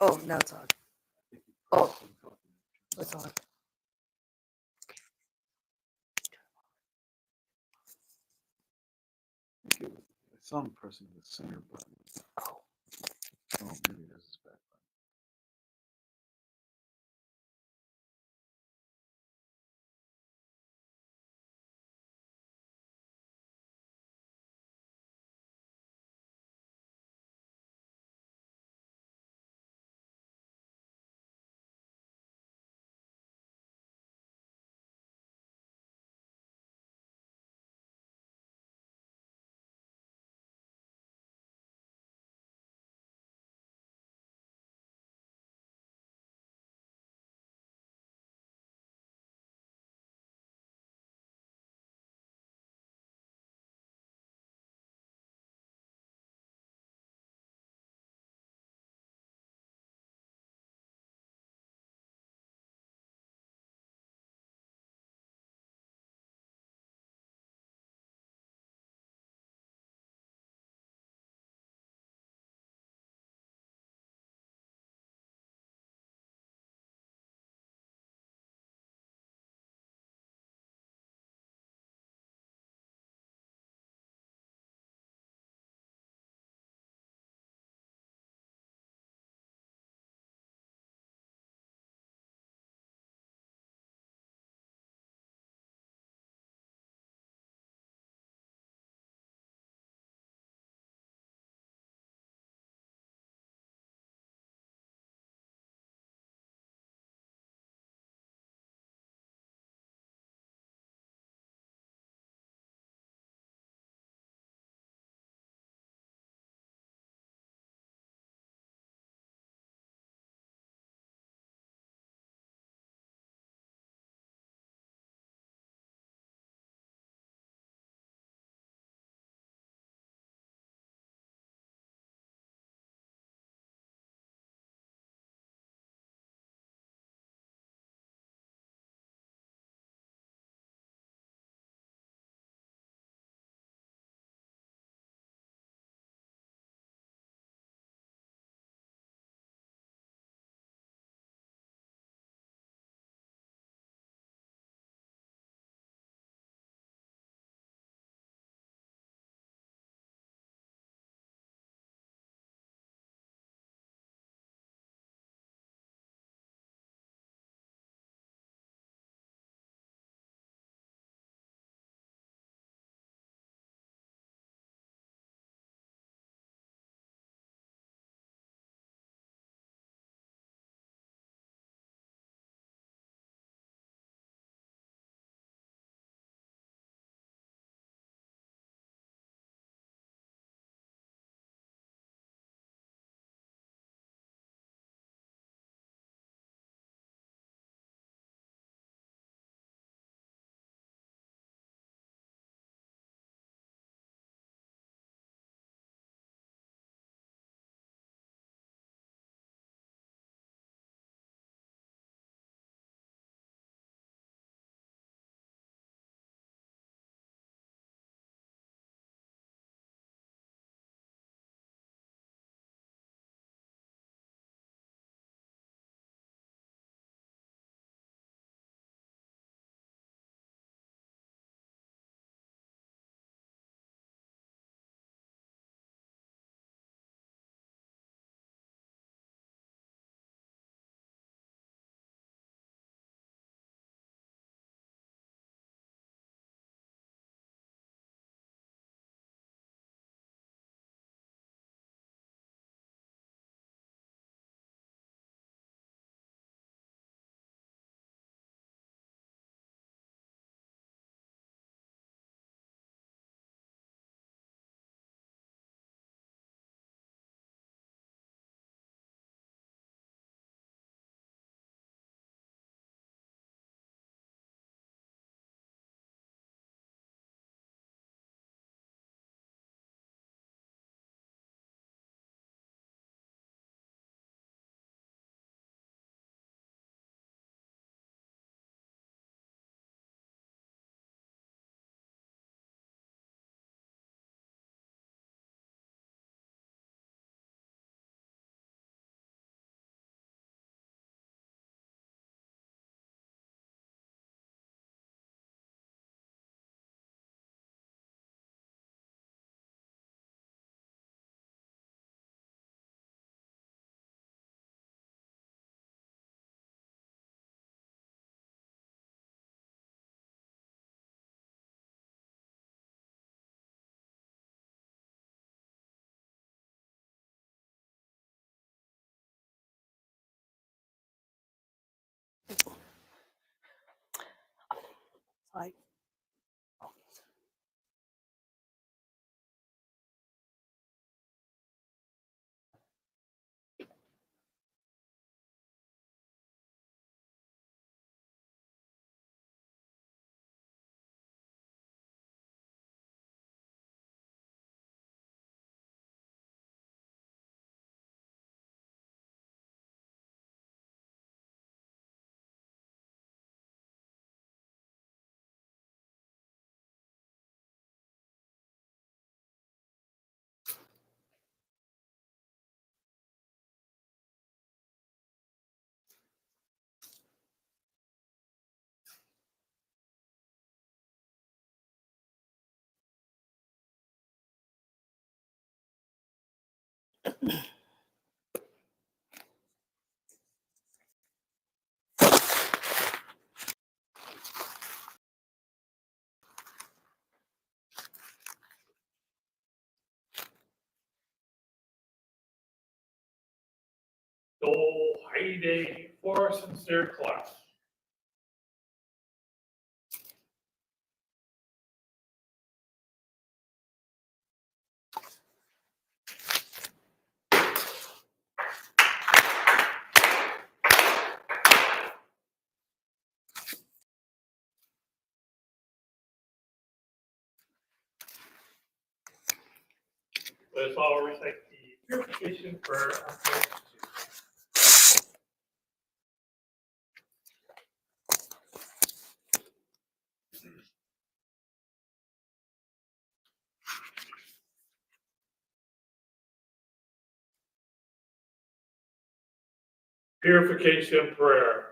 Oh, now it's on. Oh, it's on. I saw him pressing the center button. Oh. Oh, maybe this is back. はい。Haide for a sincere class. Let us all recite the purification prayer on page 2. Purification prayer.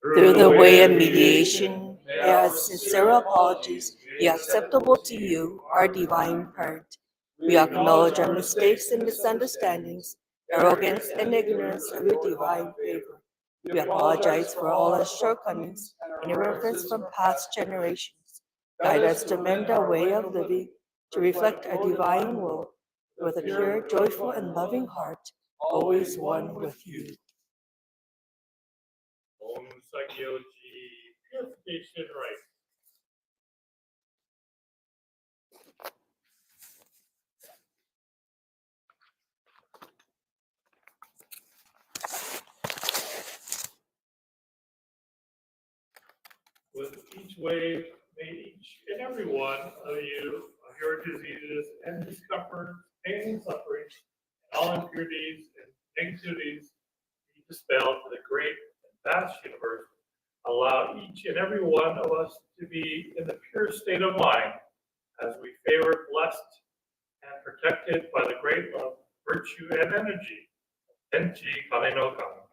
Through the way of mediation, may our sincere apologies be acceptable to you, our divine parent. We acknowledge our mistakes and misunderstandings, arrogance and ignorance of your divine favor. We apologize for all our shortcomings and irreverence from past generations. Guide us to mend our way of living, to reflect our divine will, with a pure, joyful, and loving heart, always one with you. Om Sakyoji, purification rite. With each wave, may each and every one of you, of your diseases and discomforts, pain and suffering, and all impurities and negativities be dispelled to the great and vast universe. Allow each and every one of us to be in the pure state of mind as we favor, blessed, and protected by the great love, virtue, and energy. Tenchi Kame no Kame.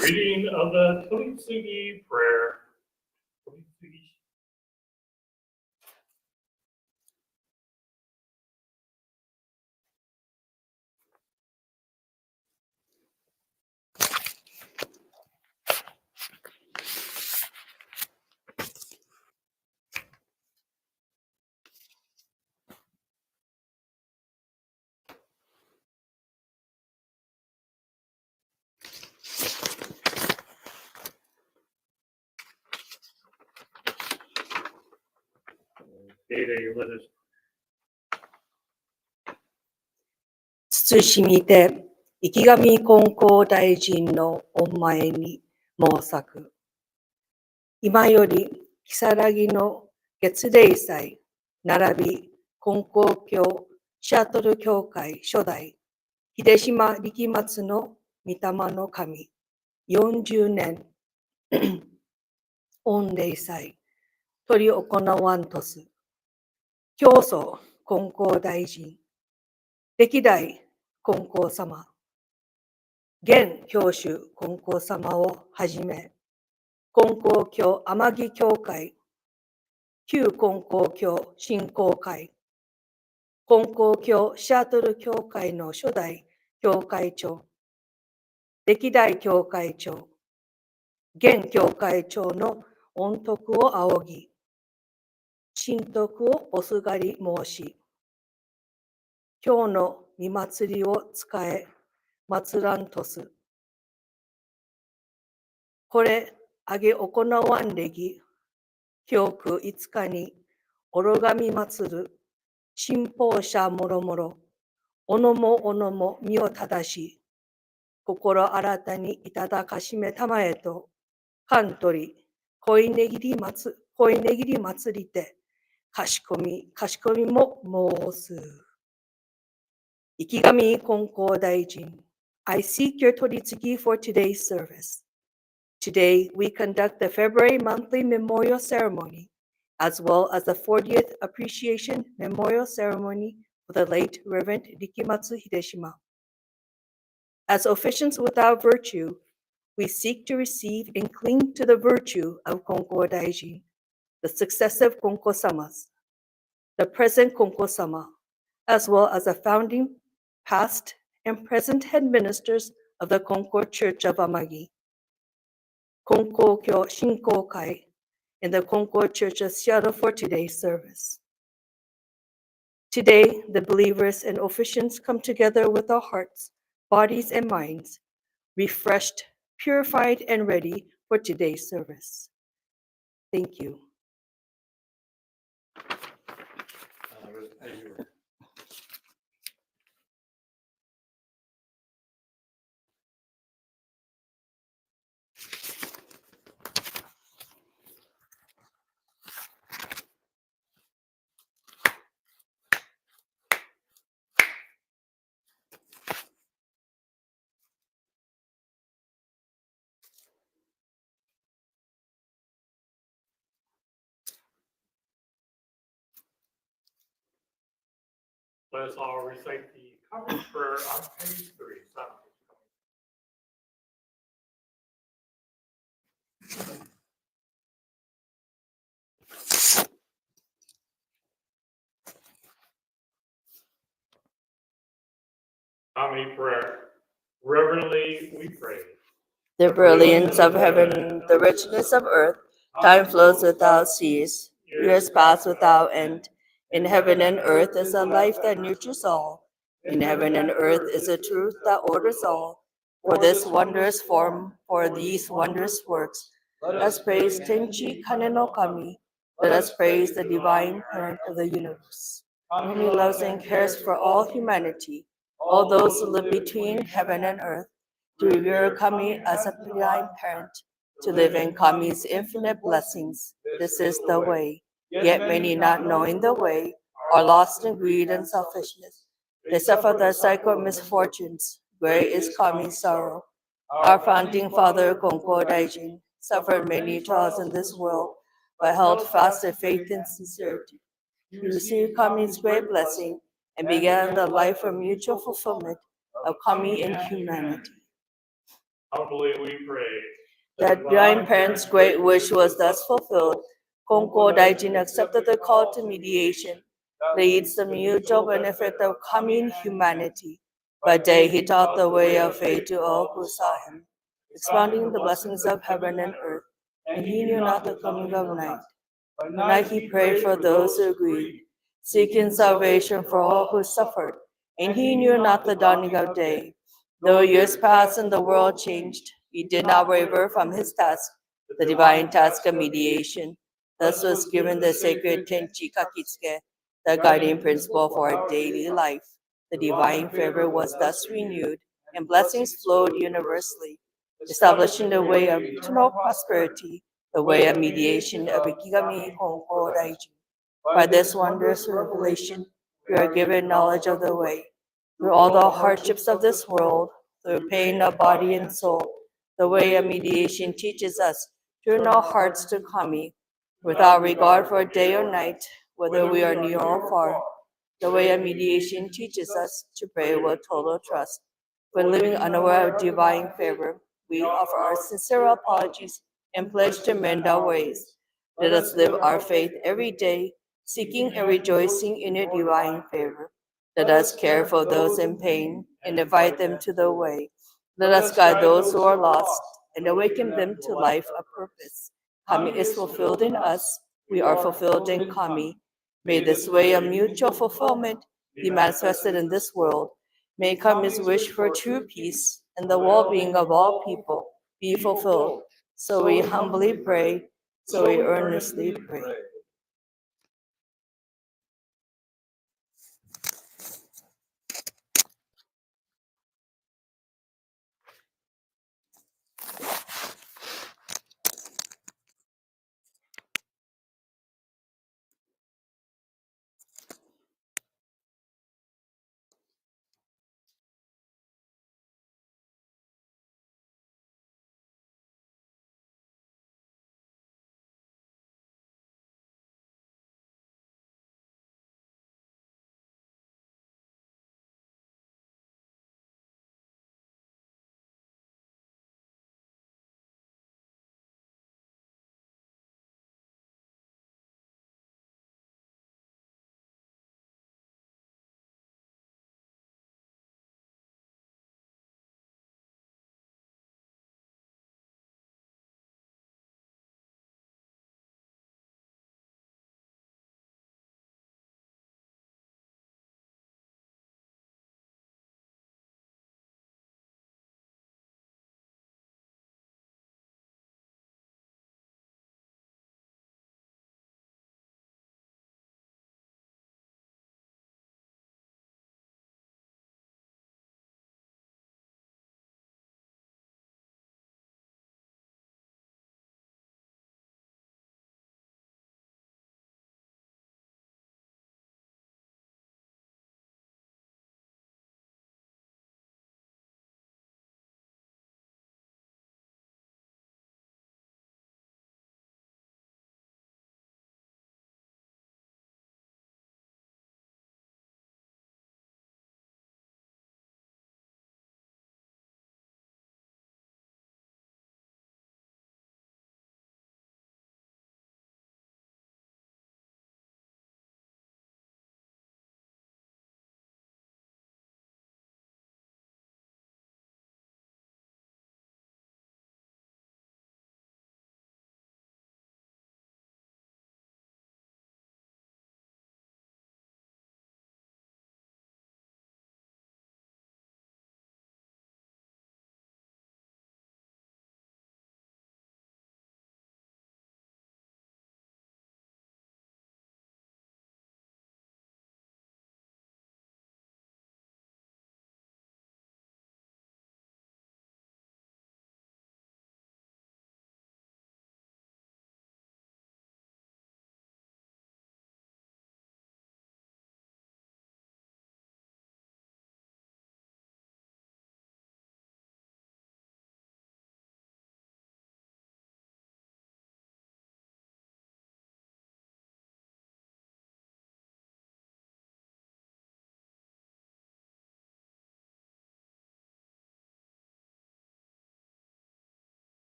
Reading of the Toitsugi prayer. Toitsugi. Data, you let us. 慎みて、池上金光大臣の御前に申さく。今より、如月の月例祭、並び、金光教シャトル教会初代、秀島力松の御霊の神、40年御礼祭、執り行わんとす。教祖金光大臣、歴代金光様、現教主金光様をはじめ、金光教天城教会、旧金光教振興会、金光教シャトル教会の初代教会長、歴代教会長、現教会長の御徳を仰ぎ、神徳をおすがり申し、今日の御祭りを使え、祭らんとす。これ、あげ行わんれぎ、教区5日に、おろがみ祭る、信奉者もろもろ、おのも身を正し、心新たにいただかしめたまえと、かんとり、恋ねぎり祭りて、かしこみも申す。池上金光大臣、I seek your Toritsuki for today's service. Today, we conduct the February monthly memorial ceremony, as well as the 40th Appreciation Memorial Ceremony for the late Reverend Rikimatsu Hideshima. As officiants without virtue, we seek to receive and cling to the virtue of Konko Daijin, the successive Konko-samas, the present Konko-sama, as well as the founding, past, and present head ministers of the Konko Church of Amagi, Konko Kyo Shinko Kai, and the Konko Church of Seattle for today's service. Today, the believers and officiants come together with our hearts, bodies, and minds, refreshed, purified, and ready for today's service. Thank you. Let us all recite the common prayer on page 3. Omni prayer. Reverently we pray. The brilliance of heaven, the richness of earth, time flows without cease, years pass without end. In heaven and earth is a life that nurtures all. In heaven and earth is a truth that orders all. For this wondrous form, for these wondrous works, let us praise Tenchi Kane no Kami. Let us praise the divine parent of the universe, whom he loves and cares for all humanity, all those who live between heaven and earth, to revere Kami as a divine parent, to live in Kami's infinite blessings. This is the way. Yet many, not knowing the way, are lost in greed and selfishness. They suffer the cycle of misfortunes. Great is Kami's sorrow. Our founding father, Konko Daijin, suffered many trials in this world, but held fast in faith and sincerity. He received Kami's great blessing and began the life of mutual fulfillment of Kami and humanity. Humbly we pray. That divine parent's great wish was thus fulfilled. Konko Daijin accepted the call to mediation, leads the mutual benefit of Kami and humanity. By day he taught the way of faith to all who saw him, expounding the blessings of heaven and earth, and he knew not the coming of night. By night he prayed for those who grieved, seeking salvation for all who suffered, and he knew not the dawning of day. Though years passed and the world changed, he did not waver from his task, the divine task of mediation. Thus was given the sacred Tenchi Kakitsuke, the guiding principle for our daily life. The divine favor was thus renewed, and blessings flowed universally, establishing the way of eternal prosperity, the way of mediation of Ikigami Konko Daijin. By this wondrous revelation, we are given knowledge of the way. Through all the hardships of this world, through pain of body and soul, the way of mediation teaches us to turn our hearts to Kami, without regard for day or night, whether we are near or far. The way of mediation teaches us to pray with total trust. When living unaware of divine favor, we offer our sincere apologies and pledge to mend our ways. Let us live our faith every day, seeking and rejoicing in your divine favor. Let us care for those in pain and invite them to the way. Let us guide those who are lost and awaken them to life of purpose. Kami is fulfilled in us. We are fulfilled in Kami. May this way of mutual fulfillment be manifested in this world. May Kami's wish for true peace and the well-being of all people be fulfilled. So we humbly pray, so we earnestly pray.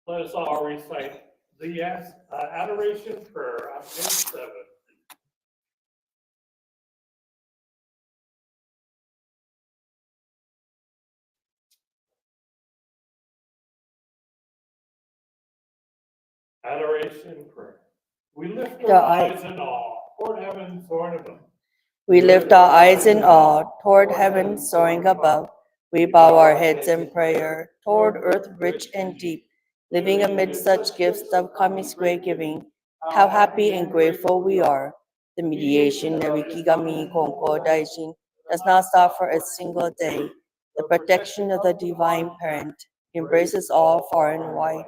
Let us all recite the adoration prayer on page 7. Adoration prayer. We lift our eyes in awe toward heaven soaring above. We lift our eyes in awe toward heaven soaring above. We bow our heads in prayer toward earth rich and deep, living amid such gifts of Kami's great giving. How happy and grateful we are. The mediation of Ikigami Konko Daijin does not stop for a single day. The protection of the Divine Parent embraces all far and wide.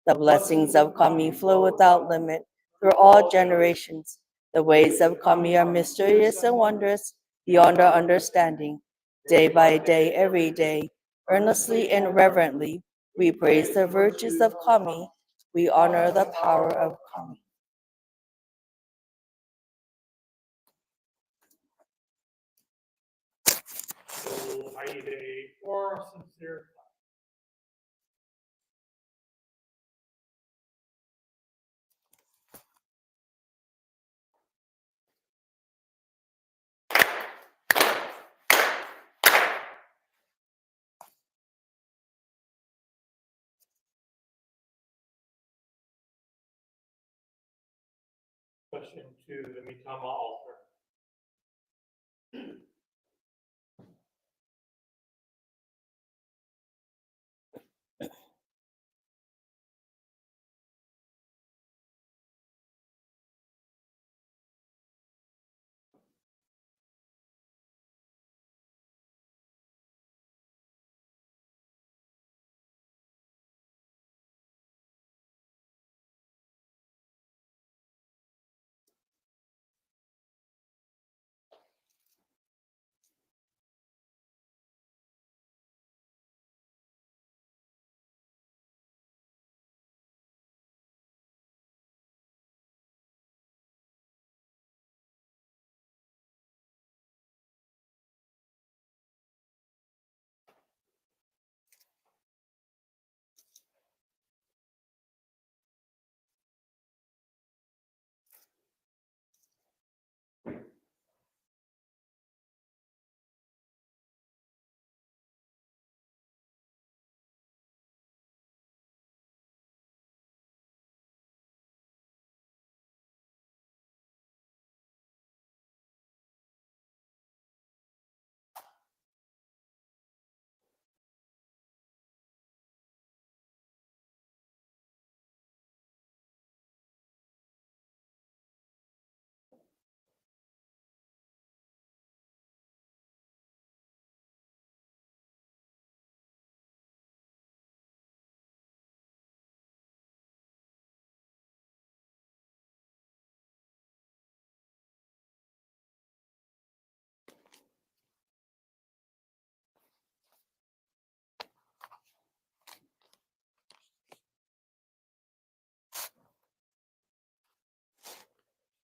The blessings of Kami flow without limit through all generations. The ways of Kami are mysterious and wondrous beyond our understanding. Day by day, every day, earnestly and reverently, we praise the virtues of Kami. We honor the power of Kami. So, Haide, for sincere. Question to the Mitama altar.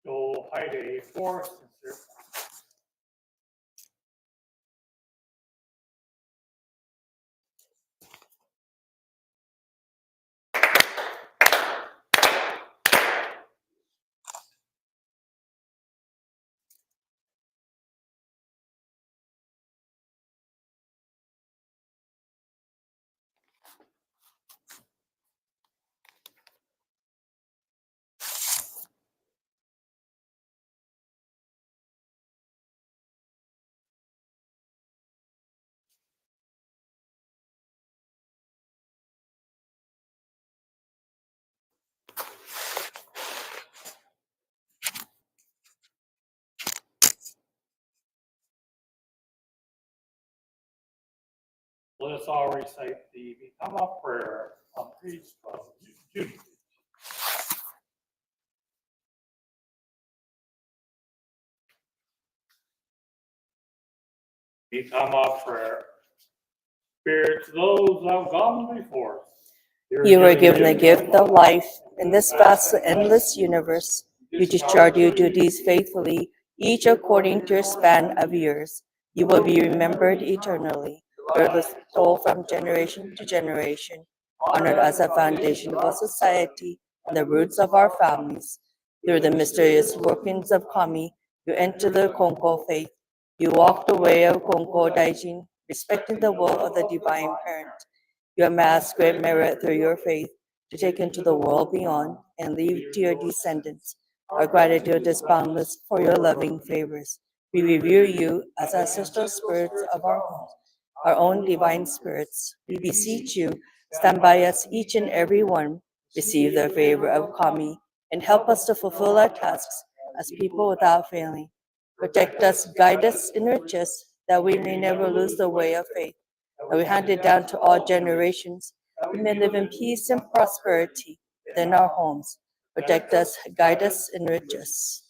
So, Haide, for sincere. Let us all recite the Mitama prayer on page 12. Judy. Mitama prayer. Spirits, those that have gone before us. You were given the gift of life in this vast and endless universe. You discharge your duties faithfully, each according to your span of years. You will be remembered eternally, birthless soul from generation to generation. honored as a foundation of our society and the roots of our families. Through the mysterious workings of Kami, you entered the Konko faith. You walked the way of Konko Daijin, respecting the will of the Divine Parent. You amassed great merit through your faith to take into the world beyond and leave to your descendants. Our gratitude is boundless for your loving favors. We revere you as ancestral spirits of our homes, our own divine spirits. We beseech you, stand by us each and every one, receive the favor of Kami, and help us to fulfill our tasks as people without failing. Protect us, guide us, enrich us, that we may never lose the way of faith, that we hand it down to all generations. We may live in peace and prosperity within our homes. Protect us, guide us, enrich us.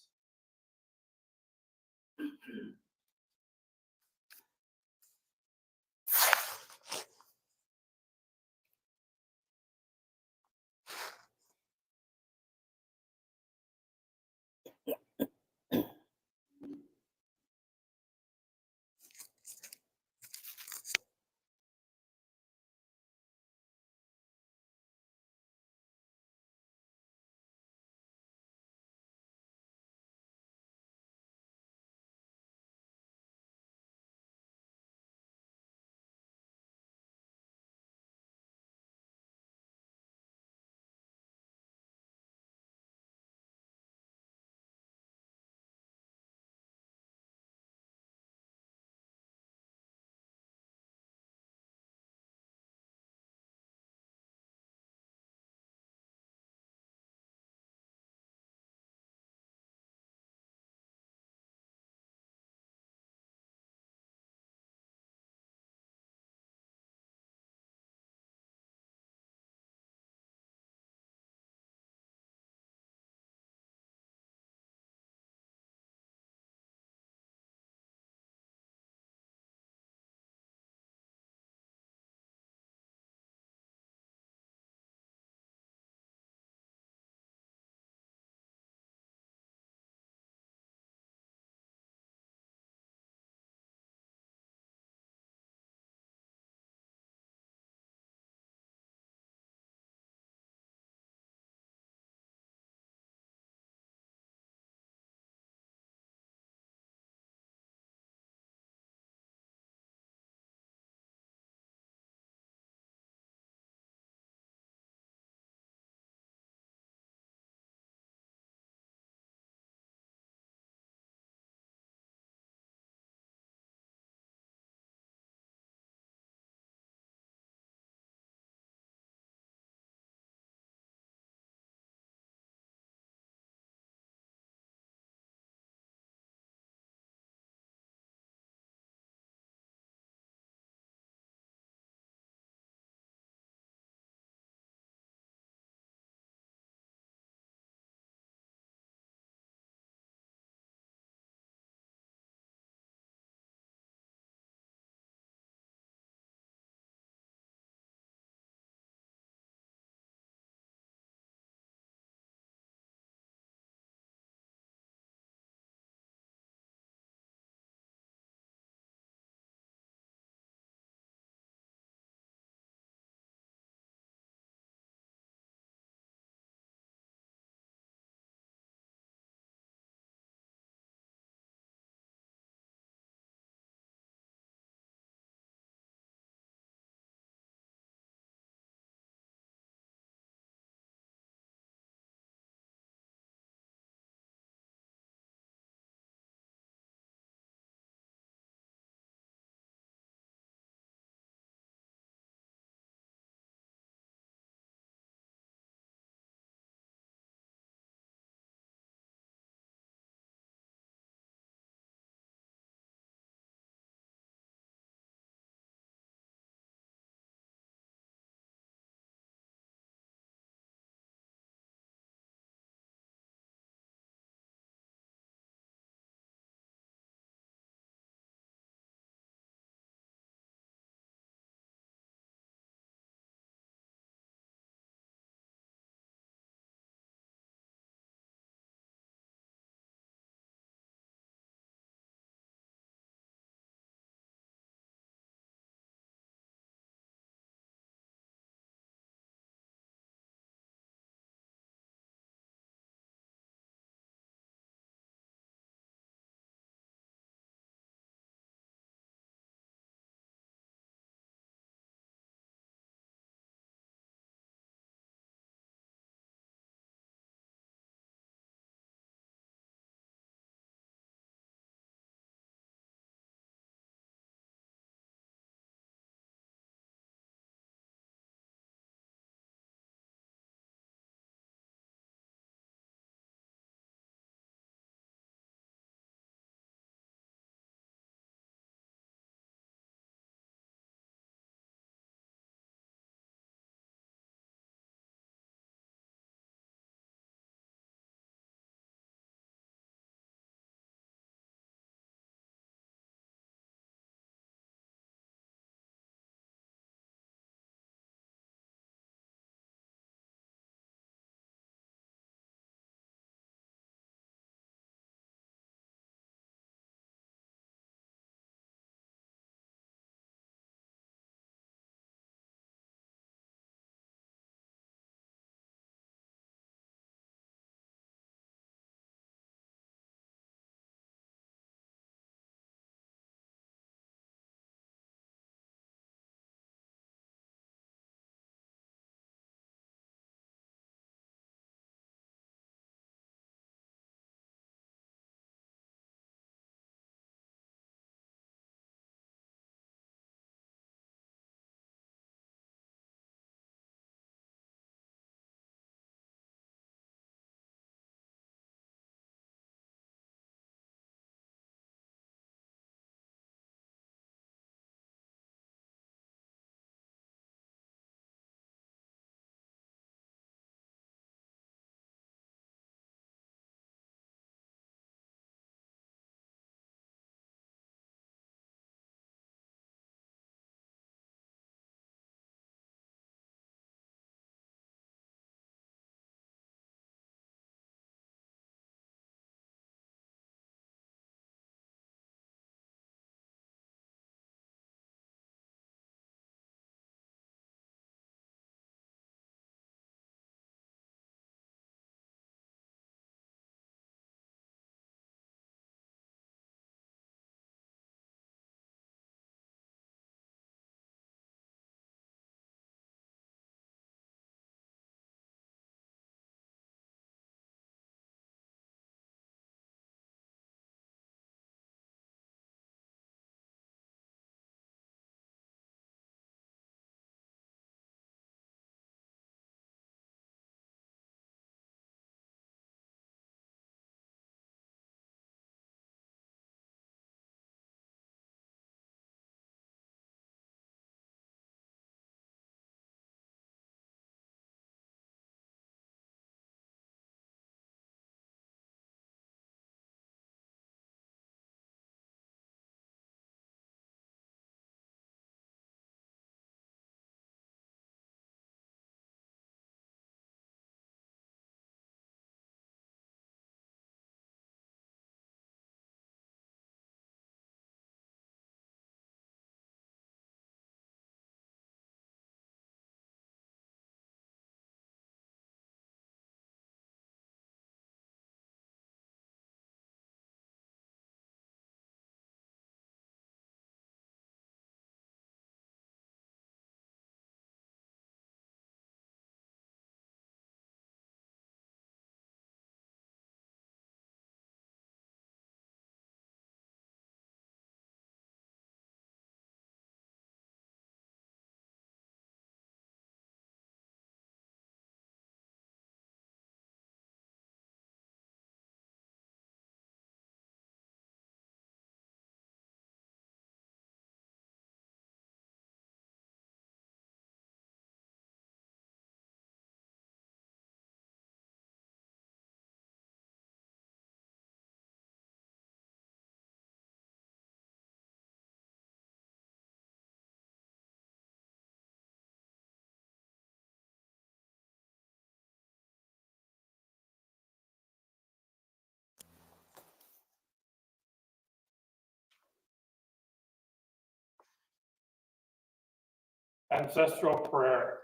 Ancestral prayer.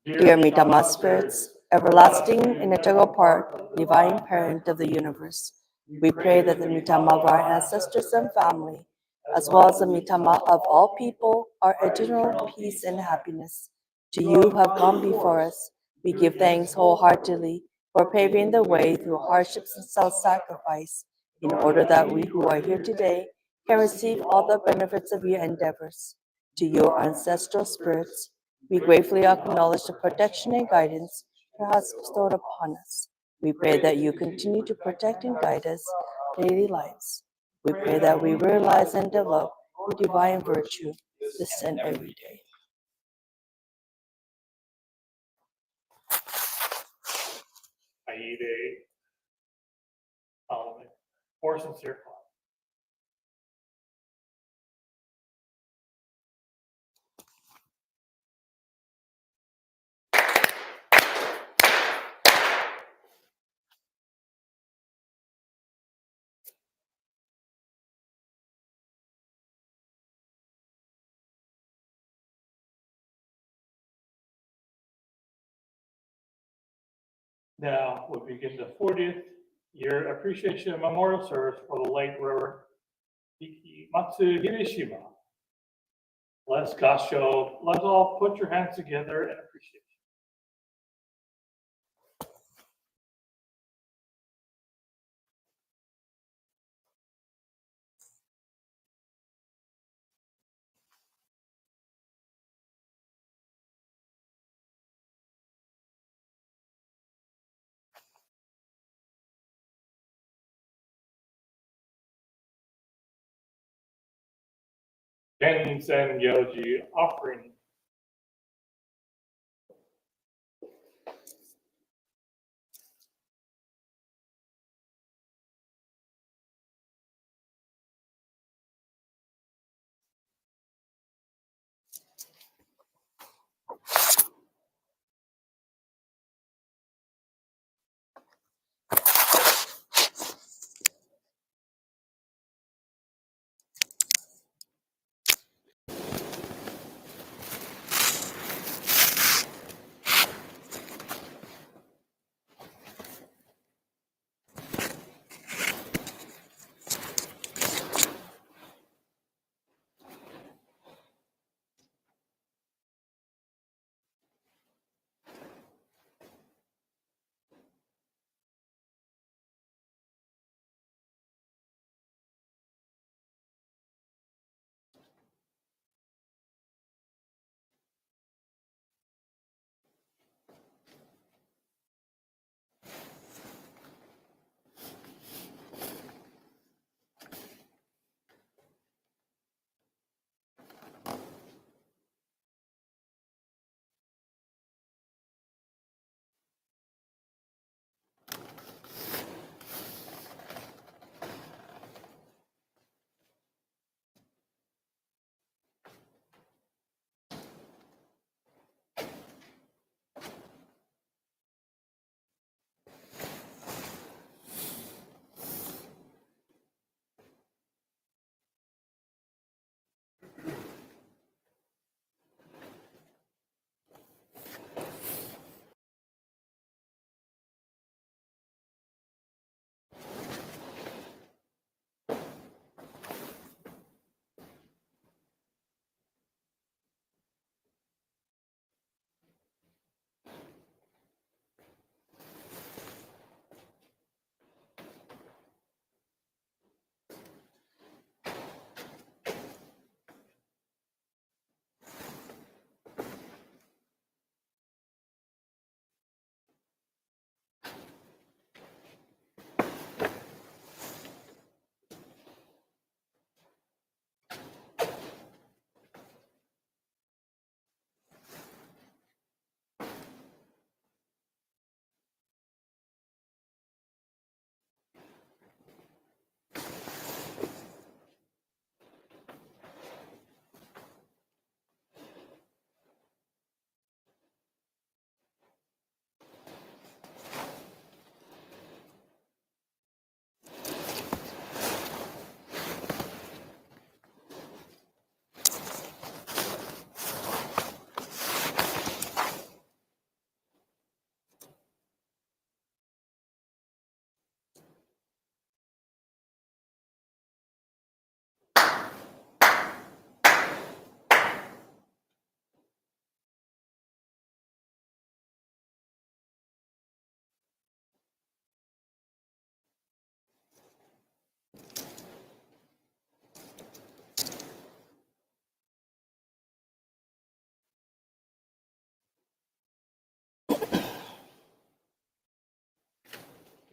Dear Mitama spirits, everlasting and integral part, divine parent of the universe, we pray that the Mitama of our ancestors and family, as well as the Mitama of all people, are eternal peace and happiness. To you who have gone before us, we give thanks wholeheartedly for paving the way through hardships and self-sacrifice, in order that we who are here today can receive all the benefits of your endeavors. To your ancestral spirits, we gratefully acknowledge the protection and guidance you have bestowed upon us. We pray that you continue to protect and guide us daily lives. We pray that we realize and develop the divine virtue this and every day. Aide, for sincere cause. Now we begin the 40th year appreciation and memorial service for the late Reverend Rikimatsu Hideshima. Let's gasho. Let's all put your hands together and appreciate. Gensen Yoji offering.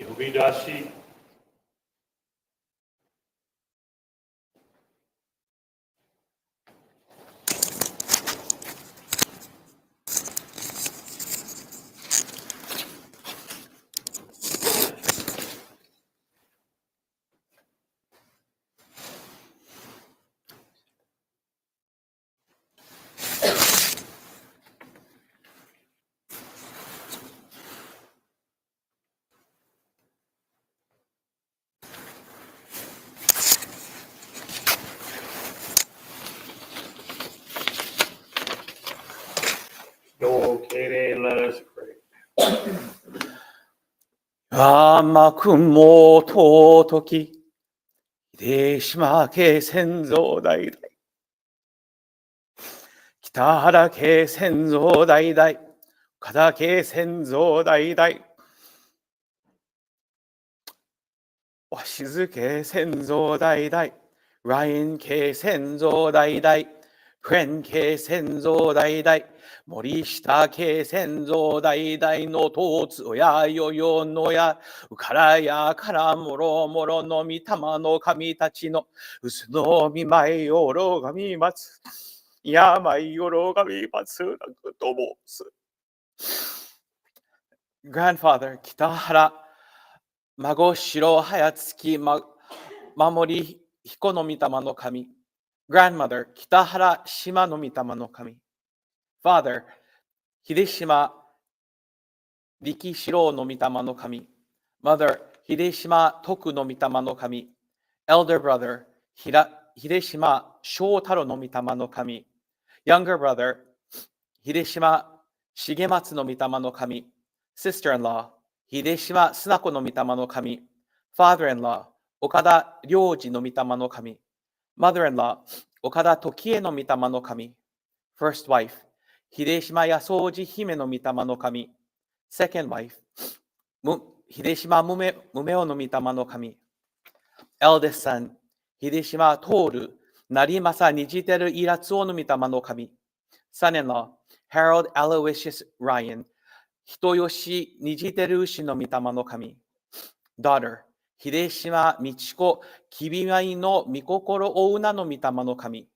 呼び出し、Okay, let us pray. 天雲尊き、秀島家先祖代々。北原家先祖代々。岡田家先祖代々。鷲津家先祖代々。ライン家先祖代々。フレン家先祖代々。森下家先祖代々のとつ親よよのや、うからやからもろもろの御霊の神たちの、うすの見舞いよろがみまつ、病よろがみまつなくともす。Grandfather、北原、孫白早月、守り彦の御霊の神。Grandmother、北原島の御霊の神。Father、秀島力士郎の御霊の神。Mother、秀島徳の御霊の神。Elder brother、秀島翔太郎の御霊の神。Younger brother、秀島重松の御霊の神。Sister-in-law、秀島須那子の御霊の神。Father-in-law、岡田良二の御霊の神。Mother-in-law、岡田時江の御霊の神。First wife、秀島康お姫の御霊の神。Second wife、秀島宗男の御霊の神。Eldest son、秀島徹、成政にじてるイラツオの御霊の神。Son-in-law、Harold Aloysius Ryan、人吉にじてる牛の御霊の神。Daughter、秀島道子、きびまいの御心おうなの御霊の神。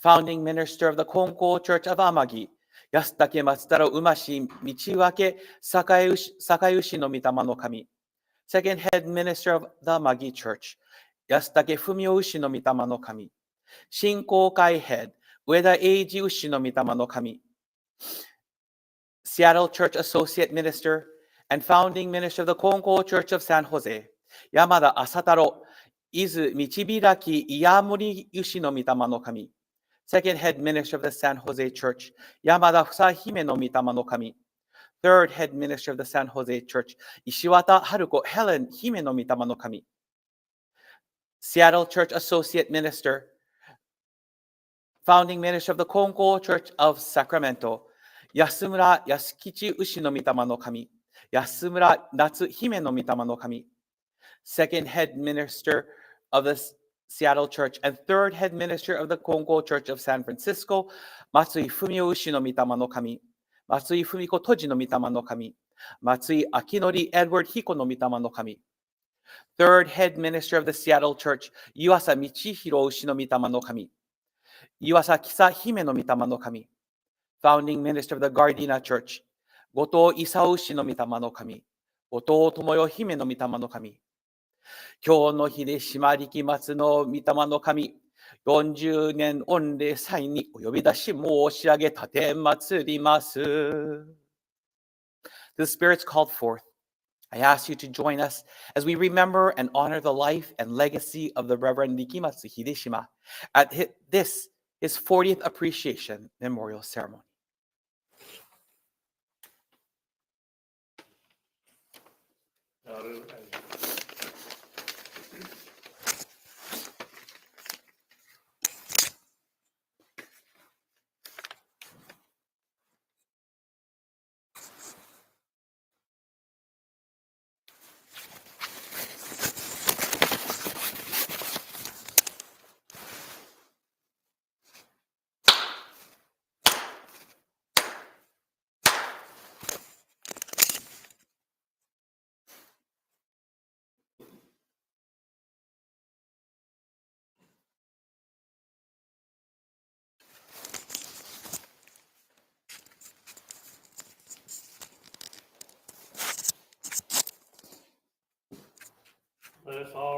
Founding Minister of the Konko Church of Amagi、安武松太郎馬氏道分け栄牛の御霊の神。Second Head Minister of the Amagi Church、安武文雄牛の御霊の神。新公会 Head、上田英二牛の御霊の神。Seattle Church Associate Minister and Founding Minister of the Konko Church of San Jose、山田麻太郎、伊豆道開き岩森牛の御霊の神。Second Head Minister of the San Jose Church、山田房姫の御霊の神。Third Head Minister of the San Jose Church、石渡春子ヘレン姫の御霊の神。Seattle Church Associate Minister、Founding Minister of the Konko Church of Sacramento、安村康吉牛の御霊の神。安村夏姫の御霊の神。Second Head Minister of the Seattle Church and Third Head Minister of the Kongo Church of San Francisco、松井文雄牛の御霊の神。松井文子都知の御霊の神。松井明則エドワード彦の御霊の神。Third Head Minister of the Seattle Church、湯浅道弘牛の御霊の神。湯浅久姫の御霊の神。Founding Minister of the Gardena Church、後藤勲牛の御霊の神。後藤智代姫の御霊の神。今日の秀島力松の御霊の神、40年御礼祭にお呼び出し申し上げ立て祭ります。The spirits called forth, I ask you to join us as we remember and honor the life and legacy of the Reverend Rikimatsu Hideshima at this, his 40th Appreciation Memorial Ceremony.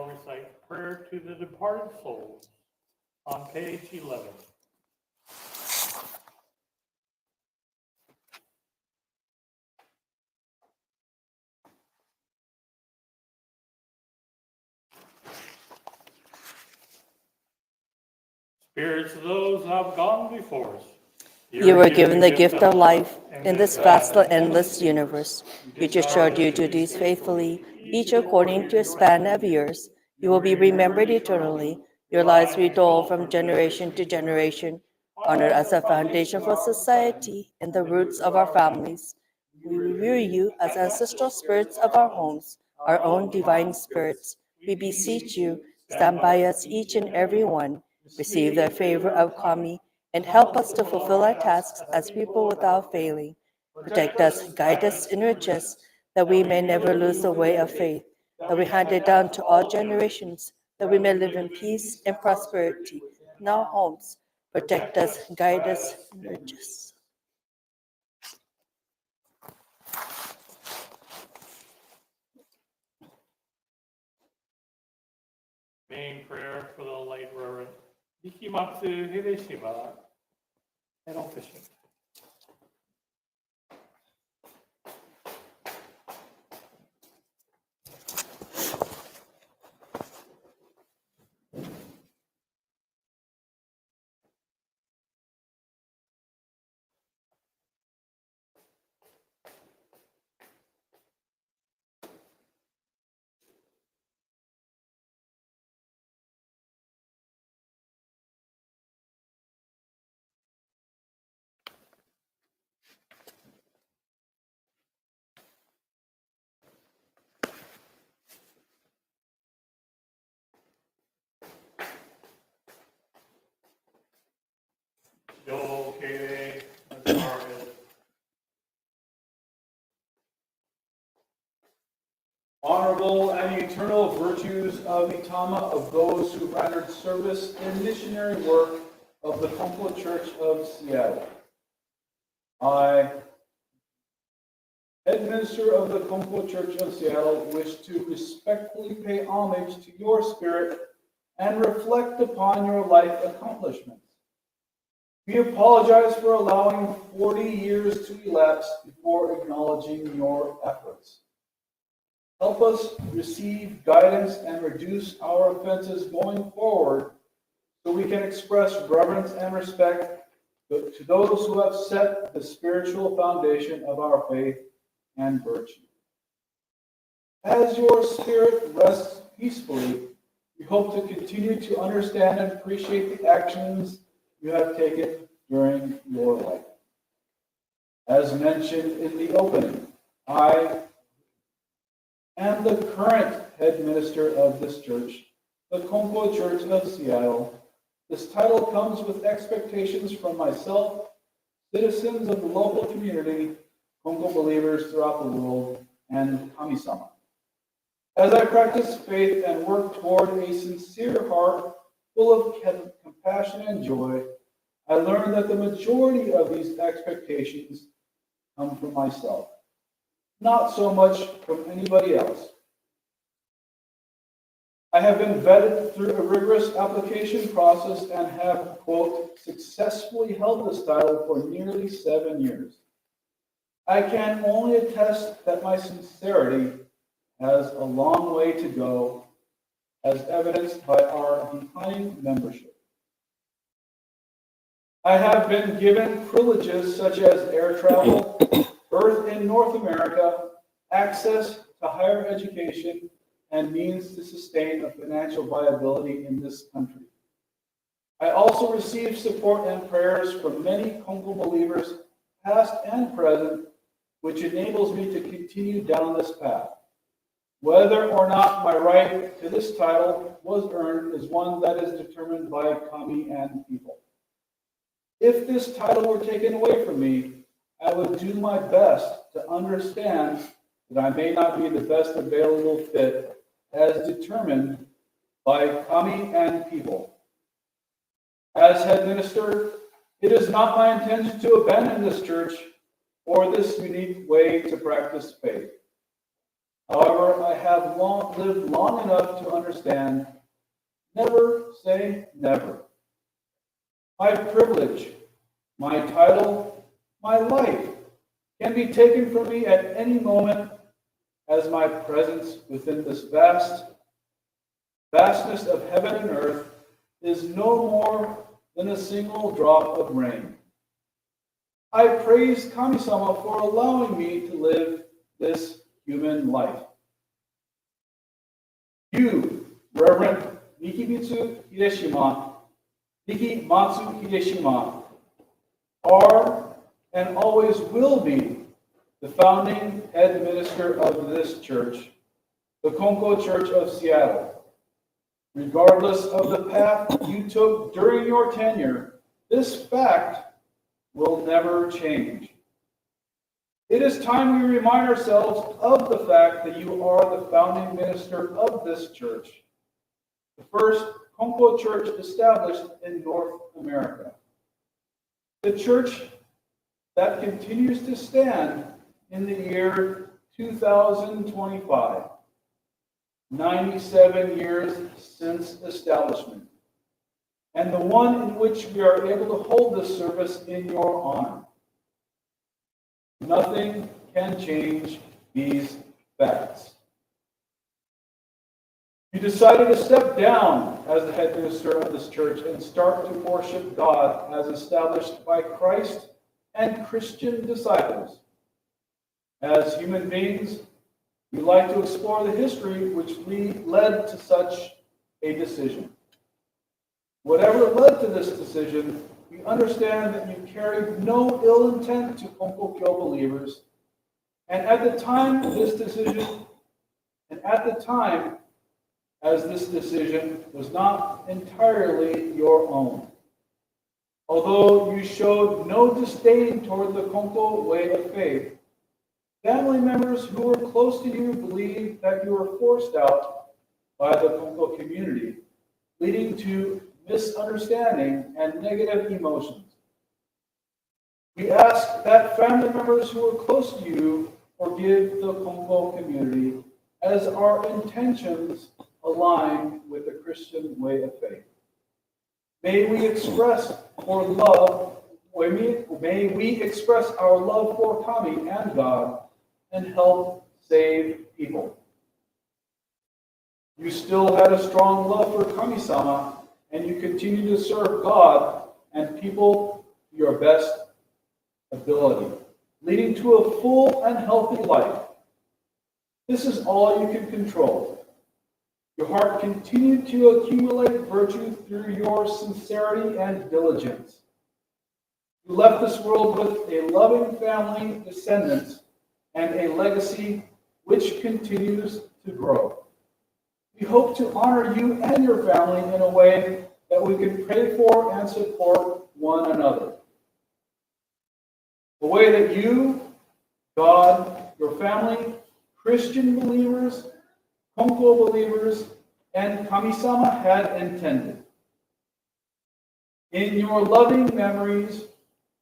recite prayer to the departed souls on page 11. Spirits of those who have gone before us. You were given the gift of life in this vast and endless universe. You discharged your duties faithfully, each according to a span of years. You will be remembered eternally. Your lives retold from generation to generation, honored as a foundation for society and the roots of our families. We revere you as ancestral spirits of our homes, our own divine spirits. We beseech you, stand by us each and every one. Receive the favor of Kami and help us to fulfill our tasks as people without failing. Protect us, guide us, enrich us, that we may never lose the way of faith, that we hand it down to all generations, that we may live in peace and prosperity in our homes. Protect us, guide us, enrich us. Main prayer for the late Reverend Rikimatsu Hideshima, head official. Okay, let's start it. Honorable and eternal virtues of Itama of those who rendered service in missionary work of the Comfort Church of Seattle. I, head minister of the Comfort Church of Seattle, wish to respectfully pay homage to your spirit and reflect upon your life accomplishments. We apologize for allowing 40 years to elapse before acknowledging your efforts. Help us receive guidance and reduce our offenses going forward so we can express reverence and respect to those who have set the spiritual foundation of our faith and virtue. As your spirit rests peacefully, we hope to continue to understand and appreciate the actions you have taken during your life. As mentioned in the opening, I am the current head minister of this church, the Comfort Church of Seattle. This title comes with expectations from myself, citizens of the local community, Kongo believers throughout the world, and Kami-sama. As I practice faith and work toward a sincere heart full of compassion and joy, I learn that the majority of these expectations come from myself, not so much from anybody else. I have been vetted through a rigorous application process and have, quote, successfully held this title for nearly 7 years. I can only attest that my sincerity has a long way to go, as evidenced by our declining membership. I have been given privileges such as air travel, birth in North America, access to higher education, and means to sustain a financial viability in this country. I also receive support and prayers from many Kongo believers, past and present, which enables me to continue down this path. Whether or not my right to this title was earned is one that is determined by Kami and people. If this title were taken away from me, I would do my best to understand that I may not be the best available fit as determined by Kami and people. As head minister, it is not my intention to abandon this church or this unique way to practice faith. However, I have lived long enough to understand, never say never. My privilege, my title, my life can be taken from me at any moment, as my presence within this vastness of heaven and earth is no more than a single drop of rain. I praise Kami-sama for allowing me to live this human life. You, Reverend Rikimatsu Hideshima, are and always will be the founding head minister of this church, the Konko Church of Seattle. Regardless of the path you took during your tenure, this fact will never change. It is time we remind ourselves of the fact that you are the founding minister of this church, the first Konko church established in North America. The church that continues to stand in the year 2025, 97 years since establishment, and the one in which we are able to hold this service in your honor. Nothing can change these facts. You decided to step down as the head minister of this church and start to worship God as established by Christ and Christian disciples. As human beings, we like to explore the history which led to such a decision. Whatever led to this decision, we understand that you carried no ill intent to Konkokyo believers, and at the time as this decision was not entirely your own. Although you showed no disdain toward the Konko way of faith, family members who were close to you believed that you were forced out by the Konko community, leading to misunderstanding and negative emotions. We ask that family members who are close to you forgive the Konko community, as our intentions align with the Christian way of faith. May we express our love for Kami and God and help save people. You still had a strong love for Kami-sama, and you continue to serve God and people to your best ability, leading to a full and healthy life. This is all you can control. Your heart continued to accumulate virtue through your sincerity and diligence. You left this world with a loving family, descendants, and a legacy which continues to grow. We hope to honor you and your family in a way that we can pray for and support one another. The way that you, God, your family, Christian believers, Konko believers, and Kami-sama had intended. In your loving memories,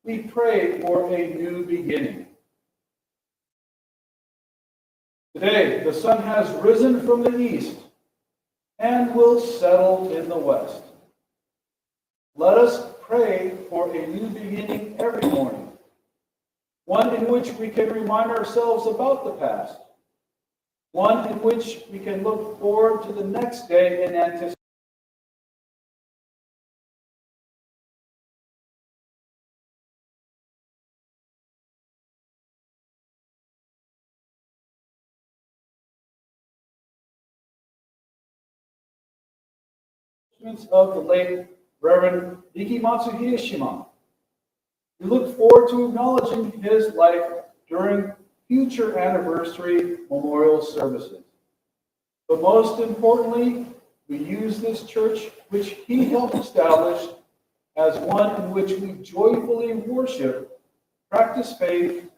we pray for a new beginning. Today, the sun has risen from the east and will settle in the west. Let us pray for a new beginning every morning, one in which we can remind ourselves about the past, one in which we can look forward to the next day in anticipation. Of the late Reverend Rikimatsu Hideshima. We look forward to acknowledging his life during future anniversary memorial services. But most importantly, we use this church, which he helped establish, as one in which we joyfully worship, practice faith,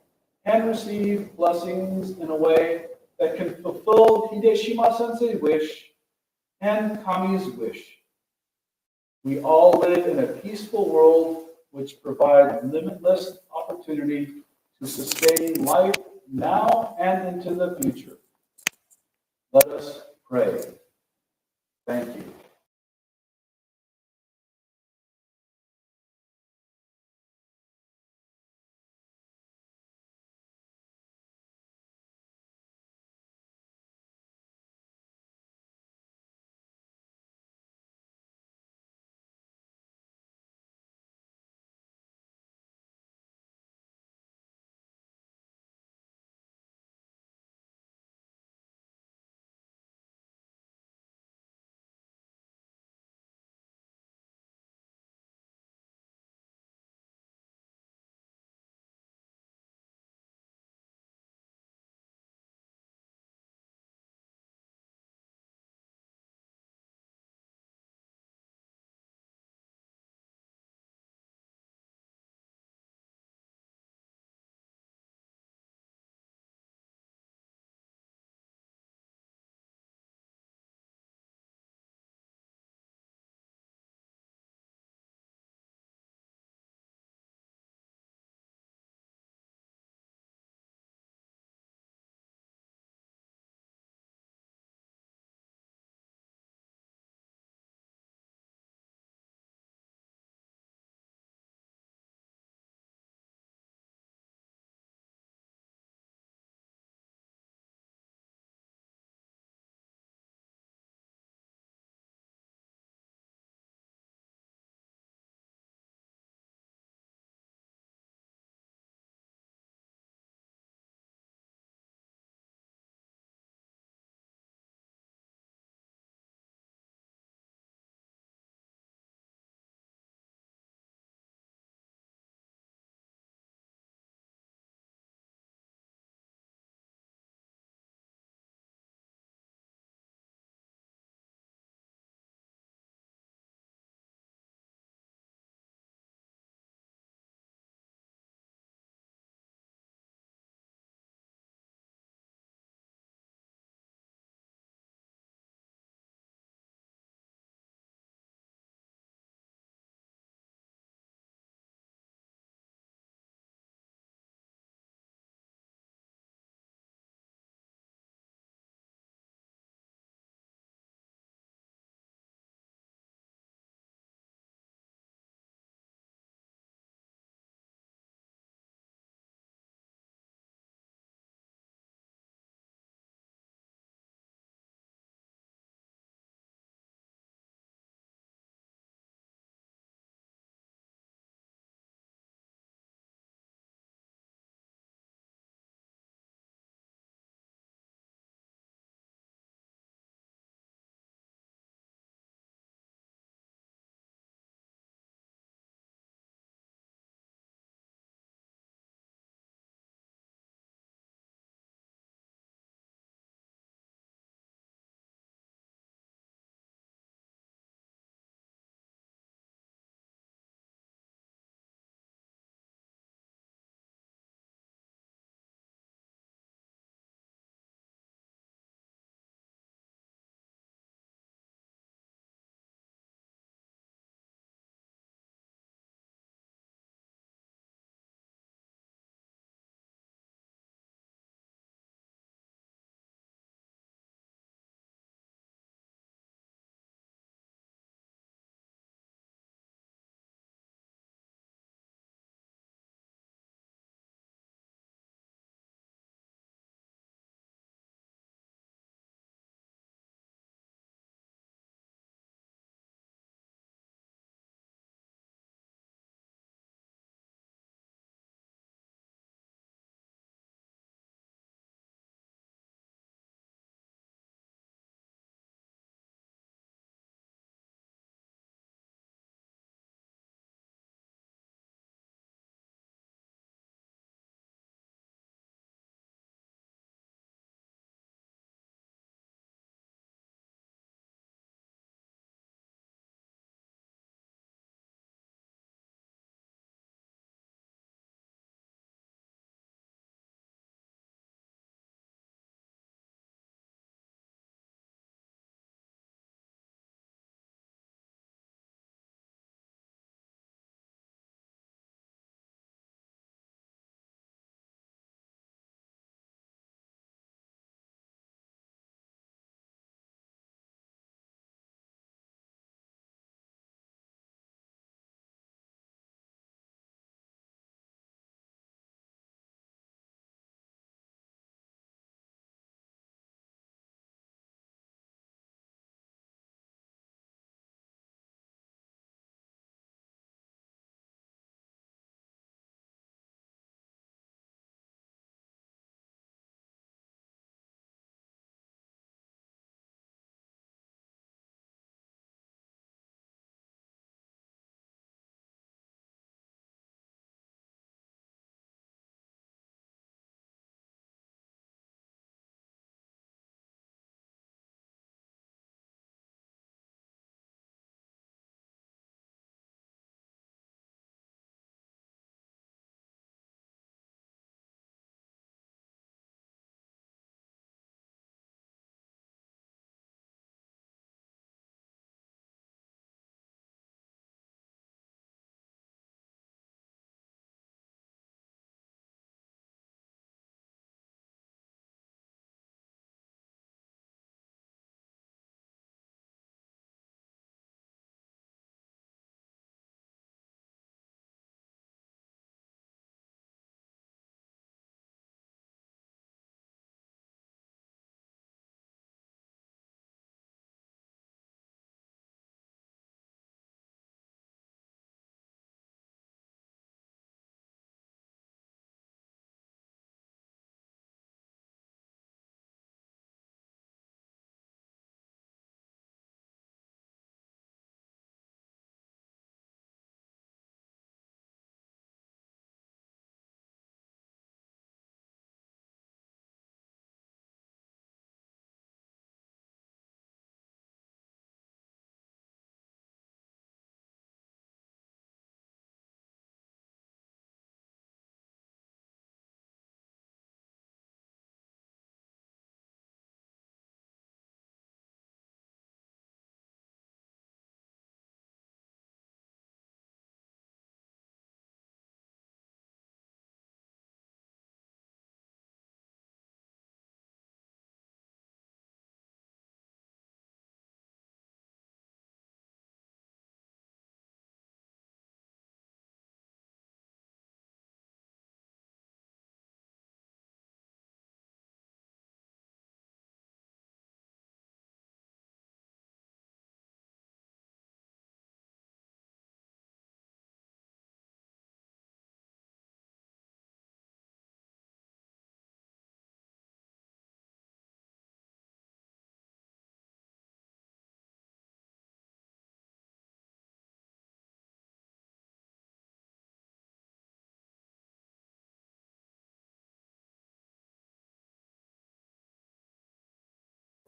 and receive blessings in a way that can fulfill Hideshima Sensei's wish and Kami's wish. We all live in a peaceful world which provides limitless opportunity to sustain life now and into the future. Let us pray. Thank you.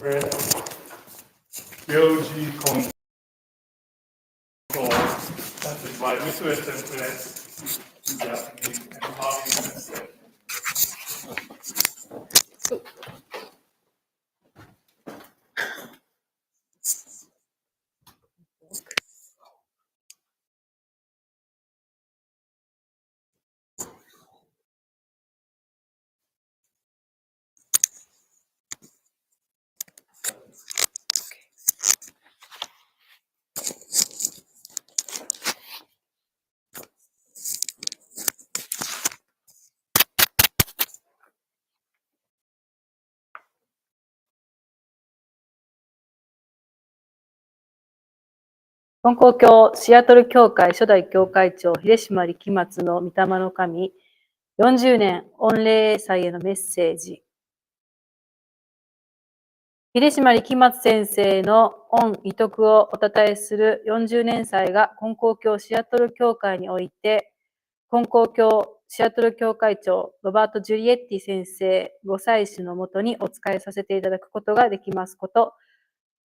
with Ryoji Kongo. That's by Musue Sensei in Japanese and Tommy Sensei. 本校教シアトル教会初代教会長秀島力松の御霊の神40年御礼祭へのメッセージ。秀島力松先生の御遺徳をおたたえする40年祭が本校教シアトル教会において、本校教シアトル教会長ロバート・ジュリエッティ先生ご祭司のもとにお仕えさせていただくことができますこと、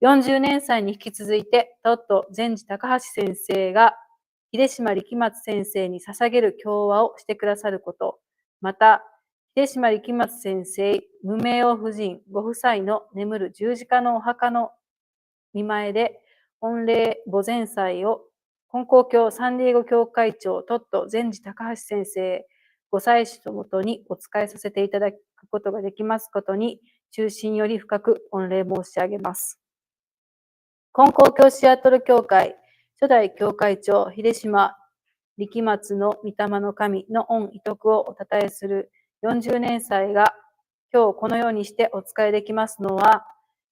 40年祭に引き続いて、トット善治高橋先生が秀島力松先生に捧げる供話をしてくださること、また、秀島力松先生、無名夫人ご夫妻の眠る十字架のお墓の見前で、御礼墓前祭を本校教サンディエゴ教会長トット善治高橋先生ご祭司のもとにお仕えさせていただくことができますことに、衷心より深く御礼申し上げます。本校教シアトル教会初代教会長秀島力松の御霊の神の御遺徳をおたたえする40年祭が今日このようにしてお仕えできますのは、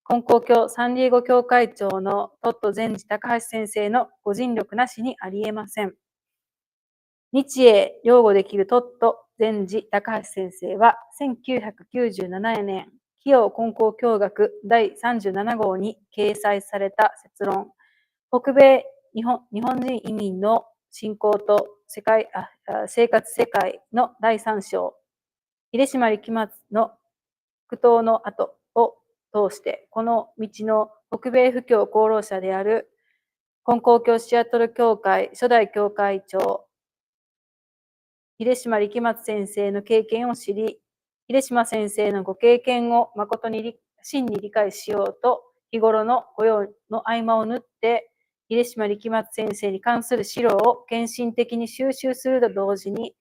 本校教サンディエゴ教会長のトット善治高橋先生のご尽力なしにありえません。日英擁護できるトット善治高橋先生は1997年費用根校教学第37号に掲載された設論、北米日本人移民の振興と生活世界の第3章、秀島力松の苦闘の後を通して、この道の北米布教功労者である本校教シアトル教会初代教会長秀島力松先生の経験を知り、秀島先生のご経験を誠に真に理解しようと、日頃の御用の合間を縫って、秀島力松先生に関する資料を献身的に収集すると同時に、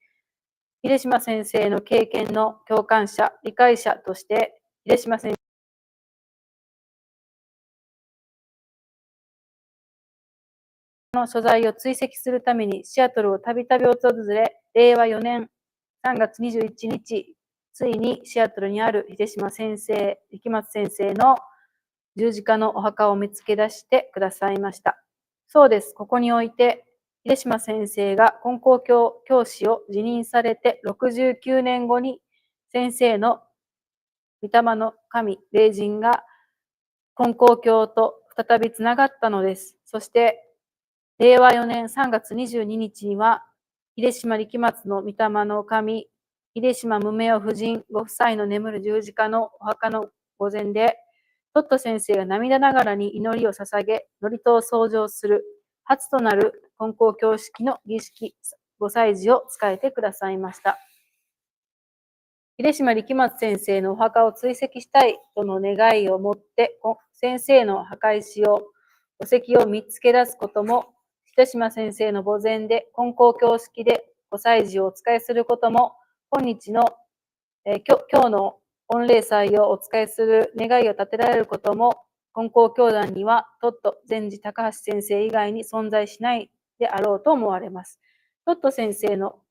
秀島先生の経験の共感者、理解者として、秀島先生の所在を追跡するためにシアトルをたびたび訪れ、令和4年3月21日、ついにシアトルにある秀島先生、力松先生の十字架のお墓を見つけ出してくださいました。そうです。ここにおいて、秀島先生が本校教教師を辞任されて69年後に、先生の御霊の神、霊人が本校教と再びつながったのです。そして、令和4年3月22日には、秀島力松の御霊の神、秀島無名夫人ご夫妻の眠る十字架のお墓の御前で、トット先生が涙ながらに祈りを捧げ、祝詞を奏上する初となる本校教式の儀式、ご祭事を仕えてくださいました。秀島力松先生のお墓を追跡したいとの願いを持って、先生の墓石を、墓石を見つけ出すことも、秀島先生の墓前で本校教式でご祭事をお仕えすることも、今日の、今日の御礼祭をお仕えする願いを立てられることも、本校教団にはトット善治高橋先生以外に存在しないであろうと思われます。トット先生の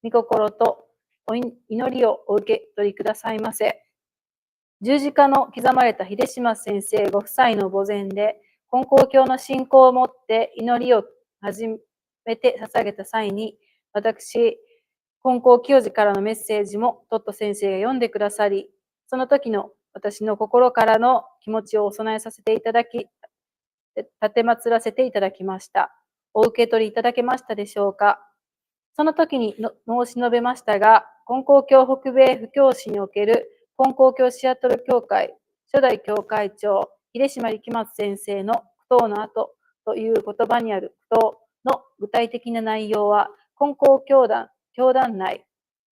御心とお祈りをお受け取りくださいませ。十字架の刻まれた秀島先生ご夫妻の墓前で、本校教の信仰をもって祈りを始めて捧げた際に、私、本校清治からのメッセージもトット先生が読んでくださり、その時の私の心からの気持ちをお供えさせていただき、立てまつらせていただきました。お受け取りいただけましたでしょうか。その時に申し述べましたが、本校教北米布教師における本校教シアトル教会初代教会長、秀島力松先生の苦闘の後という言葉にある苦闘の具体的な内容は、金光教団内、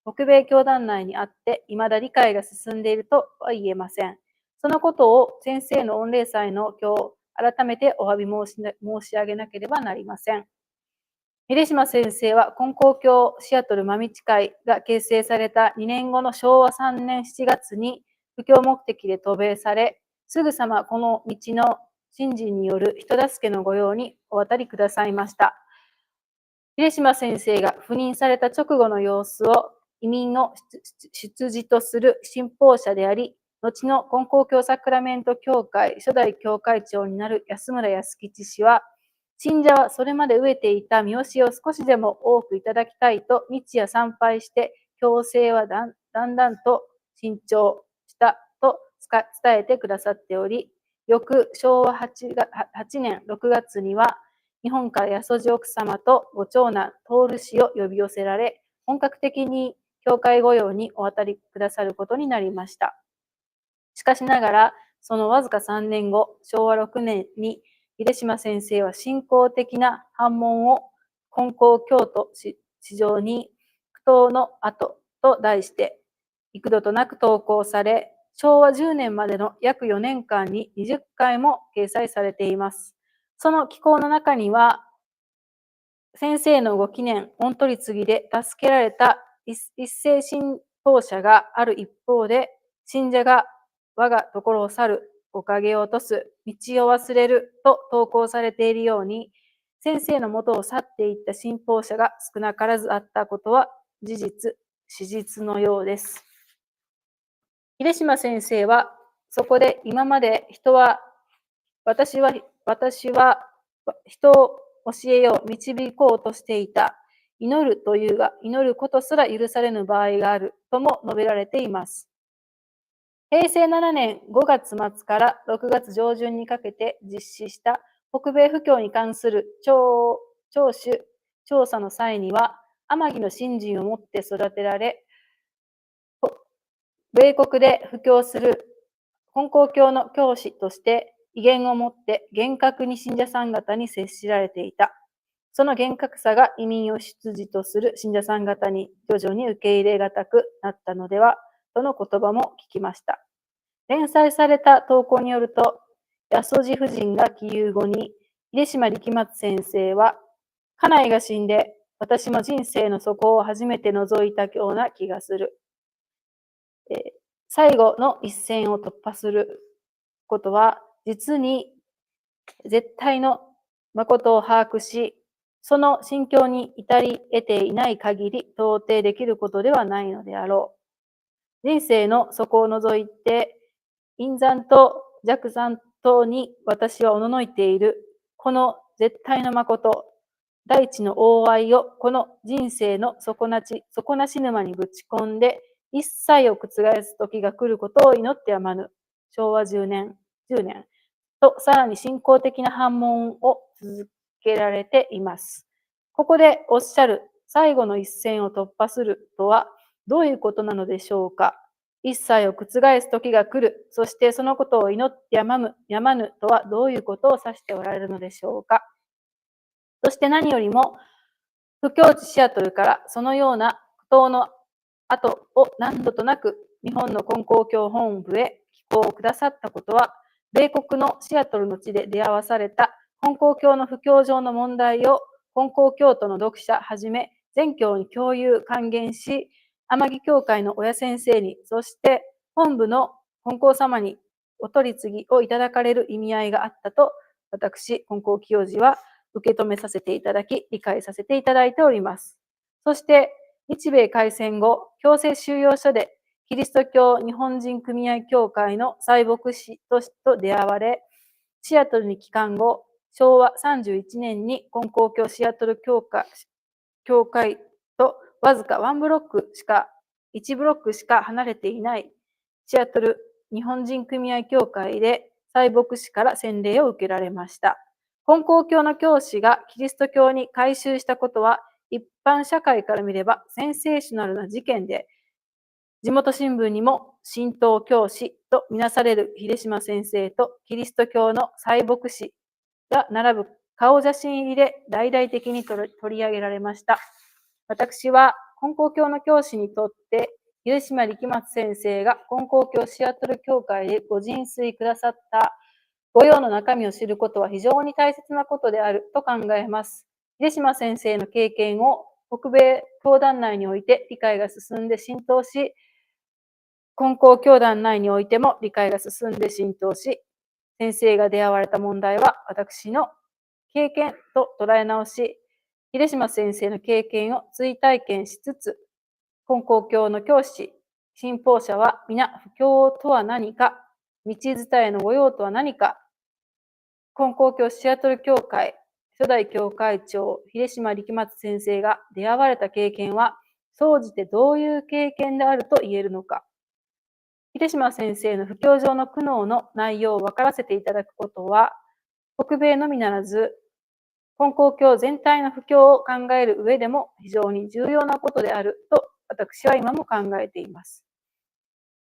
北米教団内にあって、未だ理解が進んでいるとは言えません。そのことを先生の御礼祭の今日、改めてお詫び申し上げなければなりません。秀島先生は金光教シアトル真道会が結成された2年後の昭和3年7月に布教目的で渡米され、すぐさまこの道の信心による人助けの御用にお渡りくださいました。秀島先生が赴任された直後の様子を移民の出自とする信奉者であり、後の金光教サクラメント教会初代教会長になる安村康吉氏は、信者はそれまで飢えていた見教えを少しでも多くいただきたいと日夜参拝して、強制はだんだんと伸長したと伝えてくださっており、翌昭和 8年6月には、日本から安叔父奥様とご長男徹氏を呼び寄せられ、本格的に教会御用にお渡りくださることになりました。しかしながら、そのわずか3年後、昭和6年に、秀島先生は信仰的な反問を金光教徒市場に苦闘の後と題して、幾度となく投稿され、昭和10年までの約4年間に20回も掲載されています。その寄稿の中には、先生のご記念、御取り次ぎで助けられた一世信奉者がある一方で、信者が我がところを去る、おかげを落とす、道を忘れると投稿されているように、先生のもとを去っていった信奉者が少なからずあったことは史実のようです。秀島先生は、そこで今まで私は人を教えよう、導こうとしていた。祈るというが、祈ることすら許されぬ場合があるとも述べられています。平成7年5月末から6月上旬にかけて実施した北米布教に関する調査の際には、天城の信心をもって育てられ、米国で布教する金光教の教師として威厳を持って厳格に信者さん方に接しられていた。その厳格さが移民を出自とする信者さん方に徐々に受け入れがたくなったのではとの言葉も聞きました。連載された投稿によると、安叔父夫人が帰遊後に、秀島力松先生は、家内が死んで私も人生の底を初めて覗いたような気がする。最後の一線を突破することは、実に絶対の誠を把握し、その心境に至り得ていない限り到底できることではないのであろう。人生の底を除いて、陰山と弱山等に私はおののいている。この絶対の誠、大地の大愛をこの人生の底なし沼にぶち込んで、一切を覆す時が来ることを祈ってやまぬ。昭和10年と、さらに信仰的な反問を続けられています。ここでおっしゃる最後の一線を突破するとはどういうことなのでしょうか。一切を覆す時が来る。そしてそのことを祈ってやまぬとはどういうことを指しておられるのでしょうか。そして何よりも、布教地シアトルからそのような苦闘の後を何度となく日本の金光教本部へ寄稿をくださったことは、米国のシアトルの地で出会わされた金光教の布教上の問題を金光教徒の読者はじめ全教に共有還元し、天城教会の親先生に、そして本部の金光様にお取り次ぎをいただかれる意味合いがあったと、私、金光教授は受け止めさせていただき、理解させていただいております。そして、日米開戦後、強制収容所でキリスト教日本人組合協会の祭牧師と出会われ、シアトルに帰還後、昭和31年に金光教シアトル教会とわずか1ブロックしか離れていないシアトル日本人組合協会で祭牧師から洗礼を受けられました。金光教の教師がキリスト教に改宗したことは、一般社会から見ればセンセーショナルな事件で、地元新聞にも神道教師とみなされる秀島先生とキリスト教の祭牧師が並ぶ顔写真入りで大々的に取り上げられました。私は根高教の教師にとって、秀島力松先生が根高教シアトル教会でご尽粋くださった御用の中身を知ることは非常に大切なことであると考えます。秀島先生の経験を北米教団内において理解が進んで浸透し、根高教団内においても理解が進んで浸透し、先生が出会われた問題は私の経験と捉え直し、秀島先生の経験を追体験しつつ、根高教の教師、信奉者は皆布教とは何か、道伝えの御用とは何か、根高教シアトル教会初代教会長秀島力松先生が出会われた経験は、総じてどういう経験であると言えるのか。秀島先生の布教上の苦悩の内容を分からせていただくことは、北米のみならず、根高教全体の布教を考える上でも非常に重要なことであると私は今も考えています。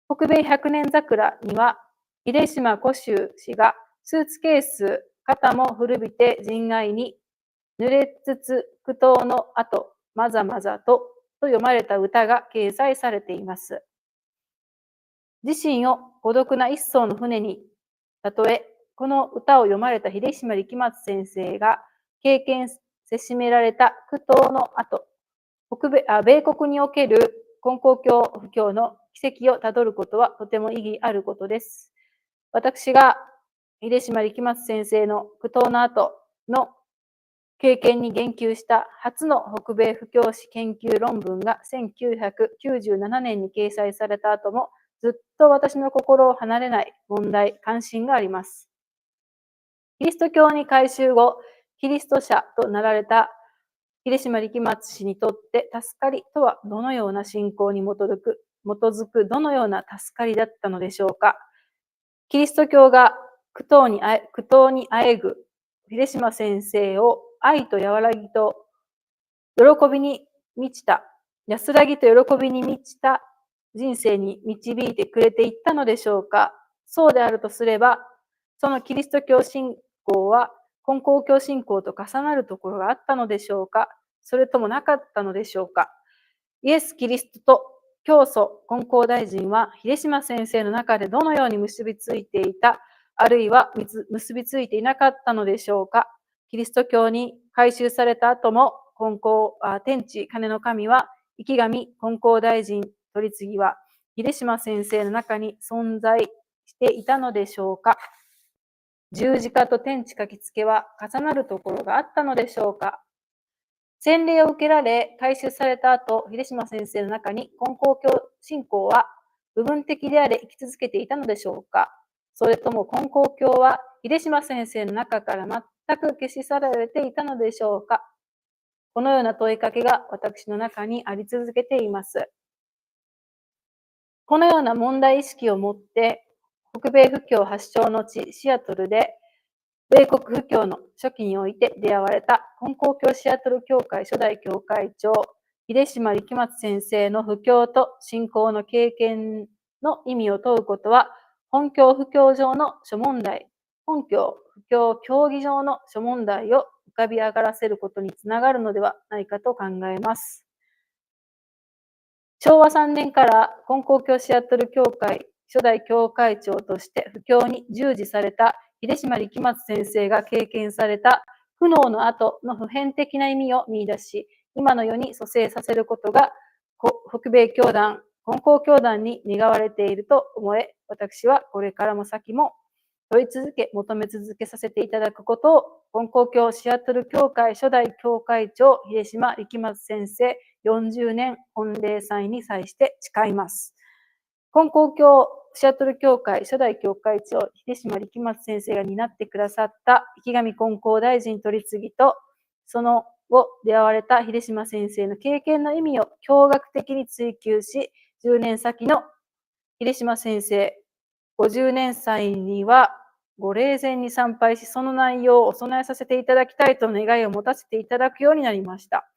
北米100年桜には、秀島古州氏がスーツケース、肩も古びて人外に濡れつつ苦闘の後、まざまざと読まれた歌が掲載されています。自身を孤独な一艘の船に例え、この歌を読まれた秀島力松先生が経験せしめられた苦闘の後、米国における根高教布教の軌跡をたどることはとても意義あることです。私が秀島力松先生の苦闘の後の経験に言及した初の北米布教師研究論文が1997年に掲載された後も、ずっと私の心を離れない問題、関心があります。キリスト教に改宗後、キリスト者となられた秀島力松氏にとって助かりとはどのような信仰に基づくどのような助かりだったのでしょうか。キリスト教が苦闘にあえぐ秀島先生を愛と和らぎと喜びに満ちた、安らぎと喜びに満ちた人生に導いてくれていったのでしょうか。そうであるとすれば、そのキリスト教信仰は根高教信仰と重なるところがあったのでしょうか。それともなかったのでしょうか。イエス・キリストと教祖根高大臣は秀島先生の中でどのように結びついていた、あるいは結びついていなかったのでしょうか。キリスト教に改宗された後も天地金の神は生き神根高大臣取次は秀島先生の中に存在していたのでしょうか。十字架と天地書きつけは重なるところがあったのでしょうか。洗礼を受けられ改宗された後、秀島先生の中に根高教信仰は部分的であれ生き続けていたのでしょうか。それとも根高教は秀島先生の中から全く消し去られていたのでしょうか。このような問いかけが私の中にあり続けています。このような問題意識を持って、北米布教発祥の地シアトルで、米国布教の初期において出会われた根高教シアトル教会初代教会長、秀島力松先生の布教と信仰の経験の意味を問うことは、本教布教上の諸問題、本教布教教義上の諸問題を浮かび上がらせることにつながるのではないかと考えます。昭和3年から根高教シアトル教会初代教会長として布教に従事された秀島力松先生が経験された苦悩の後の普遍的な意味を見出し、今の世に蘇生させることが北米教団、根高教団に願われていると思え、私はこれからも先も問い続け、求め続けさせていただくことを、根高教シアトル教会初代教会長秀島力松先生40年御礼祭に際して誓います。根高教シアトル教会初代教会長秀島力松先生が担ってくださった生き神根高大臣取次と、その後出会われた秀島先生の経験の意味を驚愕的に追求し、10年先の秀島先生50年祭にはご霊前に参拝し、その内容をお供えさせていただきたいとの願いを持たせていただくようになりました。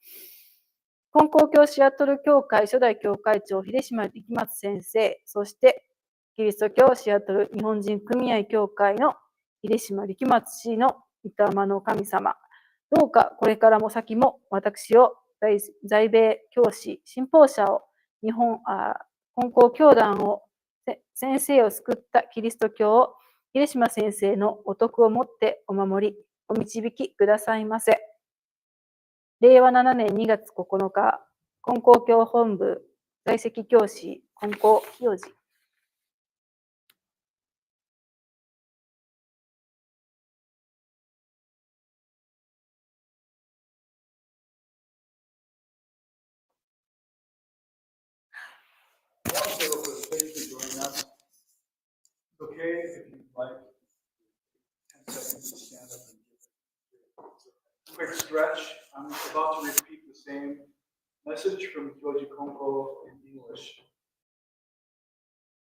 金光教シアトル教会初代教会長秀島力松先生、そしてキリスト教シアトル日本人組合協会の秀島力松氏の御霊の神様、どうかこれからも先も私を在米教師、信奉者を金光教団を先生を救ったキリスト教を秀島先生のお徳をもってお守り、お導きくださいませ。令和7年2月9日、金光教本部在籍教師、金光清治。Also, thanks for joining us. It's okay if you'd like 10 seconds to stand up and give a quick stretch. I'm about to repeat the same message from Kyoji Konko in English.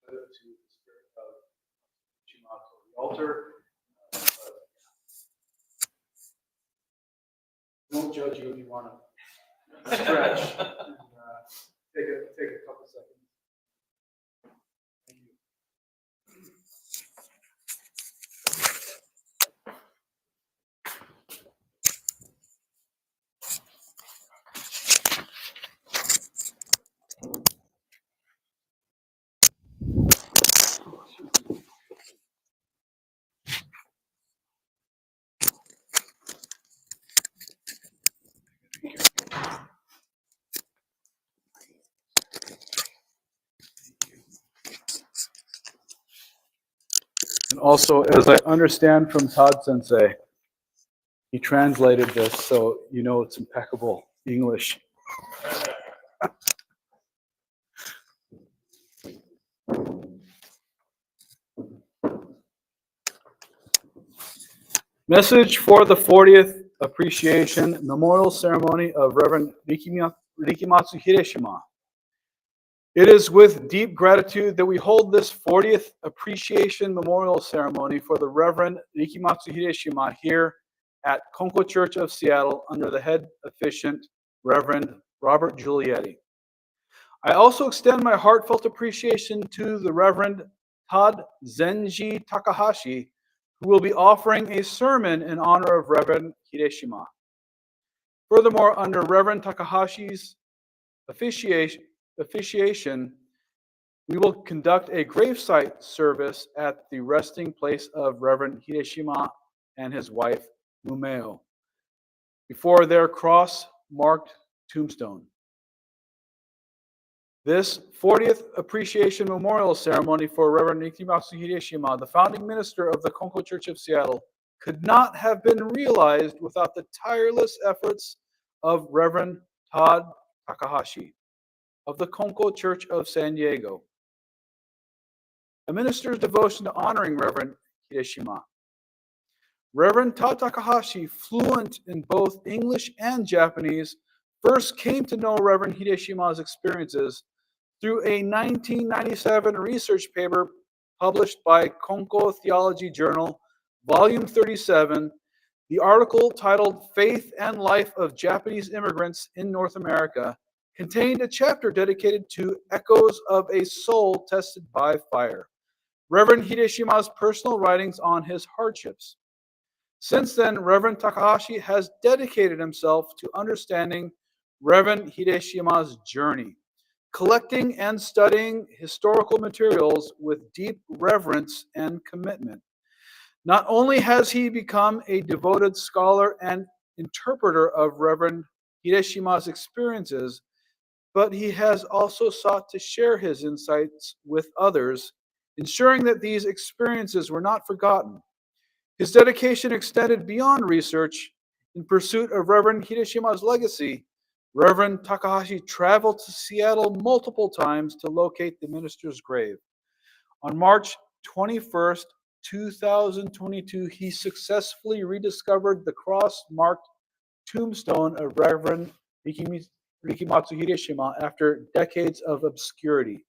To the spirit of Shimato, the altar. Won't judge you if you want to stretch. And, take a couple seconds. Thank you. And also, as I understand from Todd Sensei, he translated this, so you know it's impeccable English. Message for the 40th Appreciation Memorial Ceremony of Reverend Rikimatsu Hideshima. It is with deep gratitude that we hold this 40th Appreciation Memorial Ceremony for the Reverend Rikimatsu Hideshima here at Konko Church of Seattle under the head officiant, Reverend Robert Giulietti. I also extend my heartfelt appreciation to the Reverend Todd Zenji Takahashi, who will be offering a sermon in honor of Reverend Hideshima. Furthermore, under Reverend Takahashi's officiation, we will conduct a gravesite service at the resting place of Reverend Hideshima and his wife, Mumeo, before their cross-marked tombstone. This 40th Appreciation Memorial Ceremony for Reverend Rikimatsu Hideshima, the founding minister of the Konko Church of Seattle, could not have been realized without the tireless efforts of Reverend Todd Takahashi of the Konko Church of San Diego. A minister's devotion to honoring Reverend Hideshima. Reverend Todd Takahashi, fluent in both English and Japanese, first came to know Reverend Hideshima's experiences through a 1997 research paper published by Konko Theology Journal, Volume 37. The article, titled Faith and Life of Japanese Immigrants in North America, contained a chapter dedicated to echoes of a soul tested by fire, Reverend Hideshima's personal writings on his hardships. Since then, Reverend Takahashi has dedicated himself to understanding Reverend Hideshima's journey, collecting and studying historical materials with deep reverence and commitment. Not only has he become a devoted scholar and interpreter of Reverend Hideshima's experiences, but he has also sought to share his insights with others, ensuring that these experiences were not forgotten. His dedication extended beyond research. In pursuit of Reverend Hideshima's legacy, Reverend Takahashi traveled to Seattle multiple times to locate the minister's grave. On March 21st, 2022, he successfully rediscovered the cross-marked tombstone of Reverend Rikimatsu Hideshima after decades of obscurity.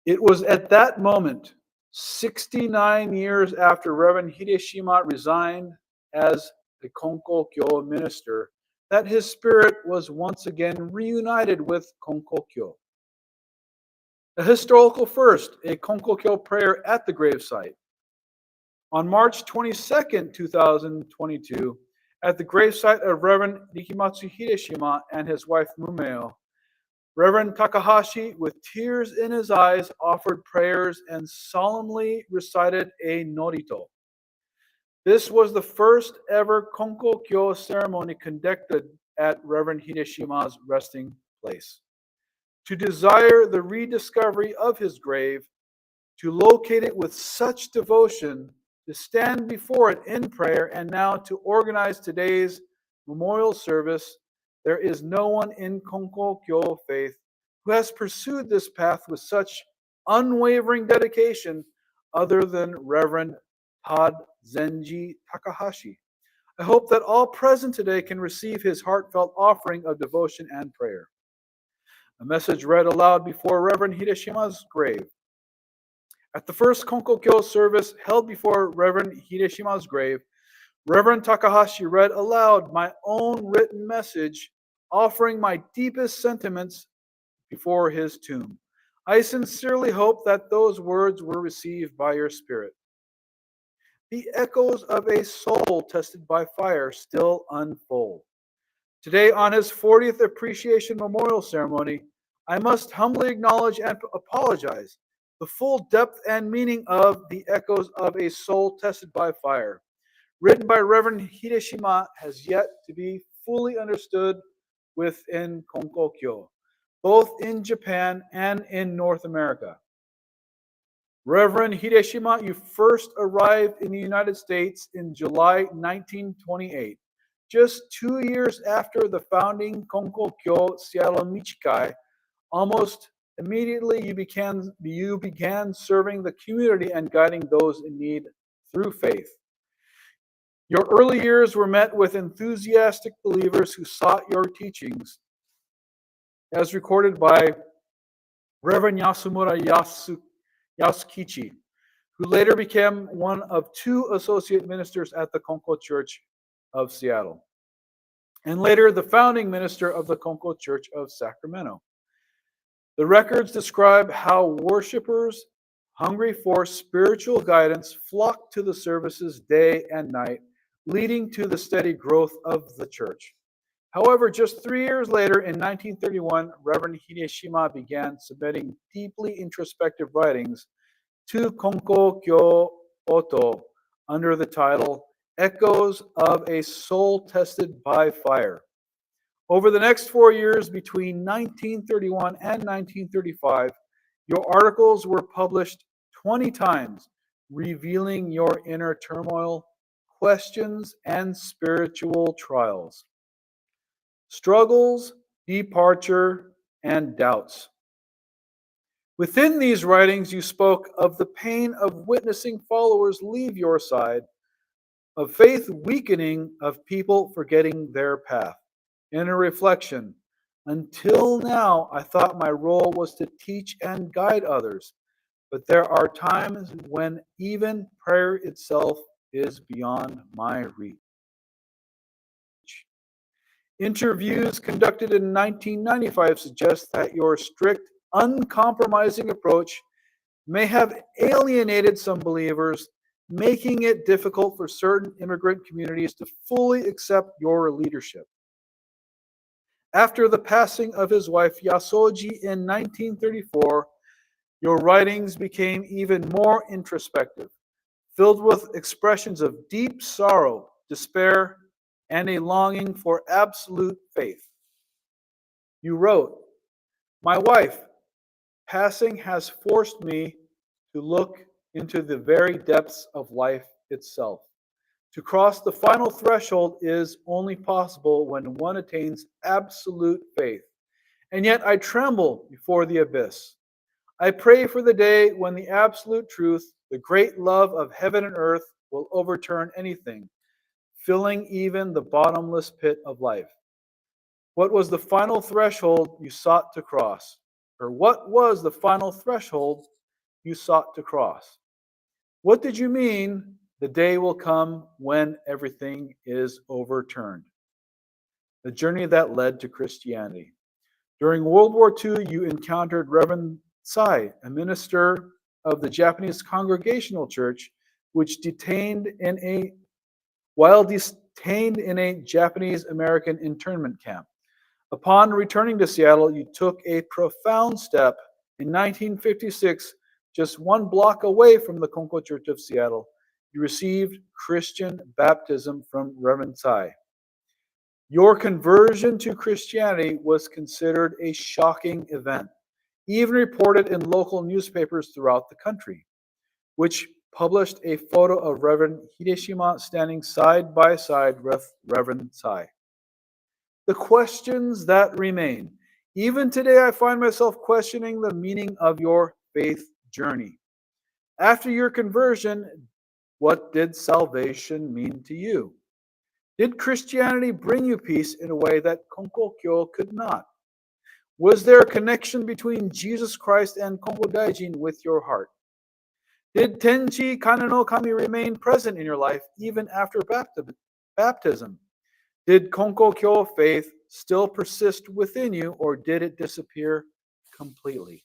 It was at that moment, 69 years after Reverend Hideshima resigned as the Konko Kyo minister, that his spirit was once again reunited with Konkokyo. A historical first, a Konkokyo prayer at the gravesite. On March 22nd, 2022, at the gravesite of Reverend Rikimatsu Hideshima and his wife Mumeo, Reverend Takahashi, with tears in his eyes, offered prayers and solemnly recited a norito. This was the first ever Konkokyo ceremony conducted at Reverend Hideshima's resting place. To desire the rediscovery of his grave, to locate it with such devotion, to stand before it in prayer, and now to organize today's memorial service, there is no one in Konkokyo faith who has pursued this path with such unwavering dedication other than Reverend Todd Zenji Takahashi. I hope that all present today can receive his heartfelt offering of devotion and prayer. A message read aloud before Reverend Hideshima's grave. At the first Konkokyo service held before Reverend Hideshima's grave, Reverend Takahashi read aloud my own written message, offering my deepest sentiments before his tomb. I sincerely hope that those words were received by your spirit. The echoes of a soul tested by fire still unfold. Today, on his 40th Appreciation Memorial Ceremony, I must humbly acknowledge and apologize the full depth and meaning of the echoes of a soul tested by fire, written by Reverend Hideshima, has yet to be fully understood within Konkokyo, both in Japan and in North America. Reverend Hideshima, you first arrived in the United States in July 1928, just 2 years after the founding Konkokyo Seattle Michikai. Almost immediately you began serving the community and guiding those in need through faith. Your early years were met with enthusiastic believers who sought your teachings, as recorded by Reverend Yasumura Yasukichi, who later became one of 2 associate ministers at the Konko Church of Seattle, and later the founding minister of the Konko Church of Sacramento. The records describe how worshipers hungry for spiritual guidance flocked to the services day and night, leading to the steady growth of the church. However, just 3 years later, in 1931, Reverend Hideshima began submitting deeply introspective writings to Konkokyo Oto under the title Echoes of a Soul Tested by Fire. Over the next 4 years, between 1931 and 1935, your articles were published 20 times, revealing your inner turmoil, questions, and spiritual trials, struggles, departure, and doubts. Within these writings, you spoke of the pain of witnessing followers leave your side, of faith weakening, of people forgetting their path. In a reflection, until now, I thought my role was to teach and guide others, but there are times when even prayer itself is beyond my reach. Interviews conducted in 1995 suggest that your strict, uncompromising approach may have alienated some believers, making it difficult for certain immigrant communities to fully accept your leadership. After the passing of his wife Yasoji in 1934, your writings became even more introspective, filled with expressions of deep sorrow, despair, and a longing for absolute faith. You wrote, "My wife passing has forced me to look into the very depths of life itself. To cross the final threshold is only possible when one attains absolute faith. And yet I tremble before the abyss. I pray for the day when the absolute truth, the great love of heaven and earth, will overturn anything, filling even the bottomless pit of life. What was the final threshold you sought to cross? Or what was the final threshold you sought to cross? What did you mean the day will come when everything is overturned?" the journey that led to Christianity. During World War II, you encountered Reverend Tsai, a minister of the Japanese Congregational Church, while detained in a Japanese American internment camp. Upon returning to Seattle, you took a profound step. In 1956, just one block away from the Konko Church of Seattle, you received Christian baptism from Reverend Tsai. Your conversion to Christianity was considered a shocking event, even reported in local newspapers throughout the country, which published a photo of Reverend Hideshima standing side by side with Reverend Tsai. The questions that remain. Even today, I find myself questioning the meaning of your faith journey. After your conversion, what did salvation mean to you? Did Christianity bring you peace in a way that Konkokyo could not? Was there a connection between Jesus Christ and Konko Daijin with your heart? Did Tenchi Kana no Kami remain present in your life even after baptism? Did Konkokyo faith still persist within you, or did it disappear completely?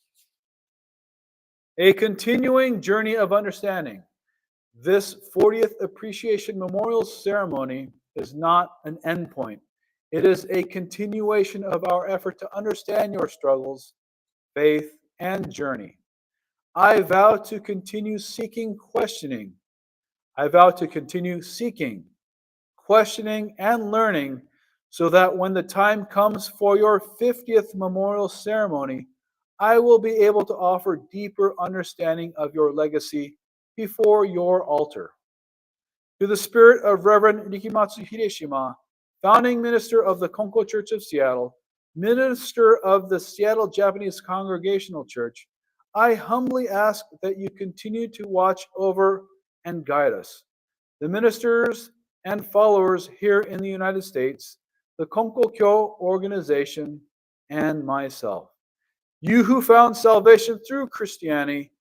A continuing journey of understanding. This 40th Appreciation Memorial Ceremony is not an endpoint. It is a continuation of our effort to understand your struggles, faith, and journey. I vow to continue seeking, questioning. I vow to continue seeking, questioning, and learning so that when the time comes for your 50th memorial ceremony, I will be able to offer deeper understanding of your legacy before your altar. To the spirit of Reverend Rikimatsu Hideshima, founding minister of the Konko Church of Seattle, minister of the Seattle Japanese Congregational Church, I humbly ask that you continue to watch over and guide us, the ministers and followers here in the United States, the Konkokyo organization, and myself. You who found salvation through Christianity,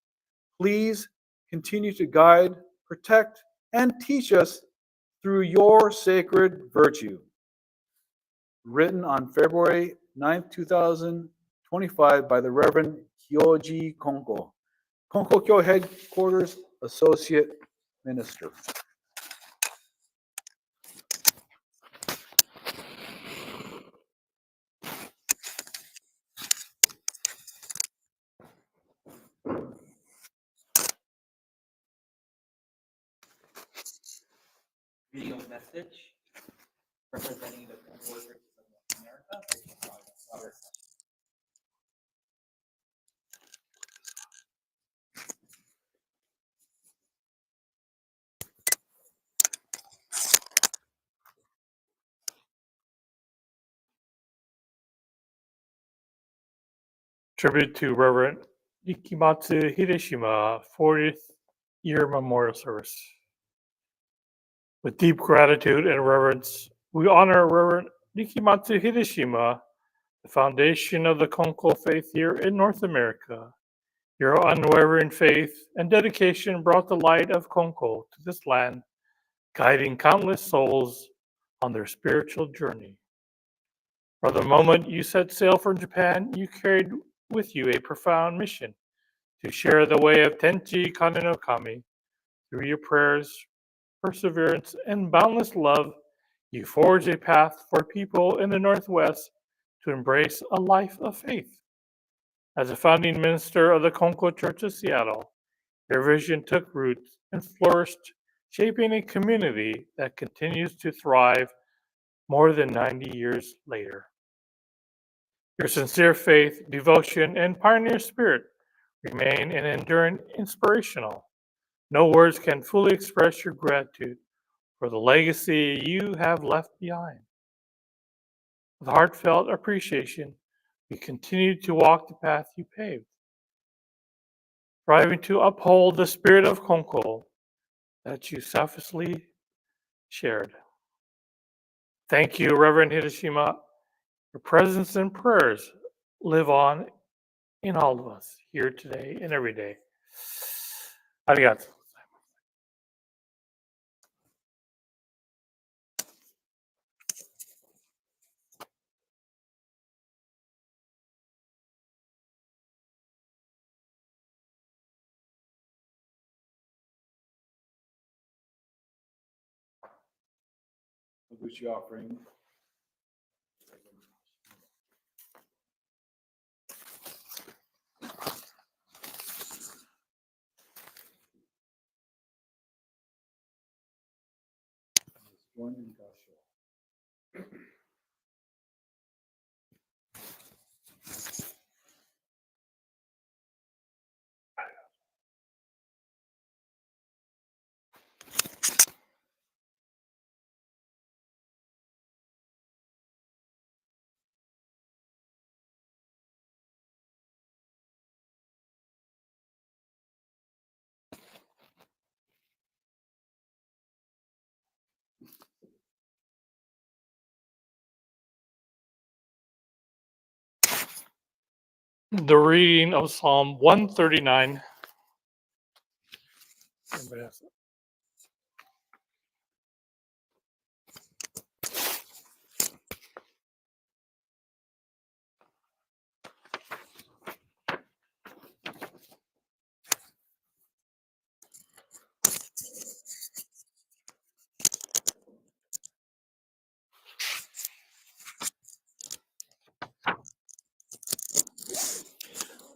please continue to guide, protect, and teach us through your sacred virtue. Written on February 9th, 2025 by the Reverend Kyoji Konko, Konkokyo Headquarters Associate Minister. Video message representing the Konko Churches of North America. Tribute to Reverend Rikimatsu Hideshima, 40th year memorial service. With deep gratitude and reverence, we honor Reverend Rikimatsu Hideshima, the foundation of the Konko faith here in North America. Your unwavering faith and dedication brought the light of Konko to this land, guiding countless souls on their spiritual journey. From the moment you set sail from Japan, you carried with you a profound mission to share the way of Tenchi Kane no Kami. Through your prayers, perseverance, and boundless love, you forged a path for people in the Northwest to embrace a life of faith. As a founding minister of the Konko Church of Seattle, your vision took root and flourished, shaping a community that continues to thrive more than 90 years later. Your sincere faith, devotion, and pioneer spirit remain an enduring inspirational. No words can fully express your gratitude for the legacy you have left behind. With heartfelt appreciation, we continue to walk the path you paved, striving to uphold the spirit of Konko that you selflessly shared. Thank you, Reverend Hideshima. Your presence and prayers live on in all of us here today and every day. Arigato. Bushi offering. Join in Gasho. The reading of Psalm 139. Anybody else?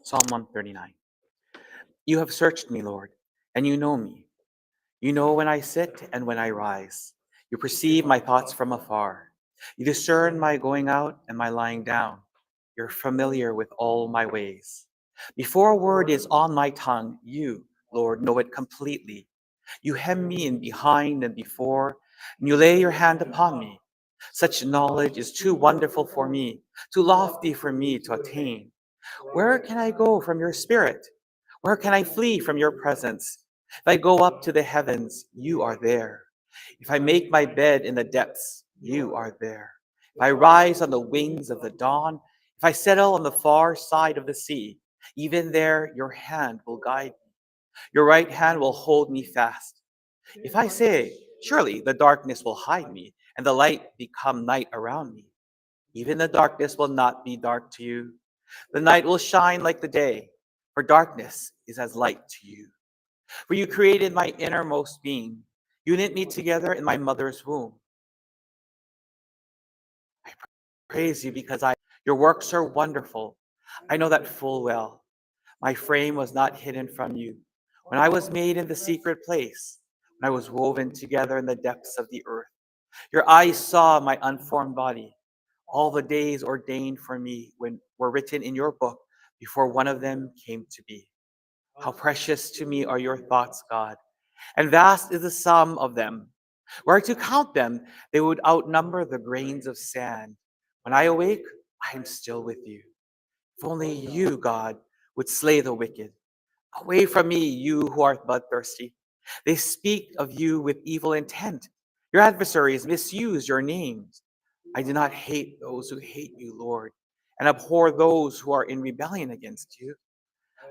Psalm 139. You have searched me, Lord, and you know me. You know when I sit and when I rise. You perceive my thoughts from afar. You discern my going out and my lying down. You're familiar with all my ways. Before a word is on my tongue, you, Lord, know it completely. You hem me in behind and before, and you lay your hand upon me. Such knowledge is too wonderful for me, too lofty for me to attain. Where can I go from your spirit? Where can I flee from your presence? If I go up to the heavens, you are there. If I make my bed in the depths, you are there. If I rise on the wings of the dawn, if I settle on the far side of the sea, even there your hand will guide me. Your right hand will hold me fast. If I say, surely the darkness will hide me, and the light become night around me, even the darkness will not be dark to you. The night will shine like the day, for darkness is as light to you. For you created my innermost being. You knit me together in my mother's womb. I praise you because your works are wonderful. I know that full well. My frame was not hidden from you. When I was made in the secret place, when I was woven together in the depths of the earth, your eyes saw my unformed body. All the days ordained for me were written in your book before one of them came to be. How precious to me are your thoughts, God, and vast is the sum of them. Were I to count them, they would outnumber the grains of sand. When I awake, I am still with you. If only you, God, would slay the wicked. Away from me, you who are bloodthirsty. They speak of you with evil intent. Your adversaries misuse your names. I do not hate those who hate you, Lord, and abhor those who are in rebellion against you.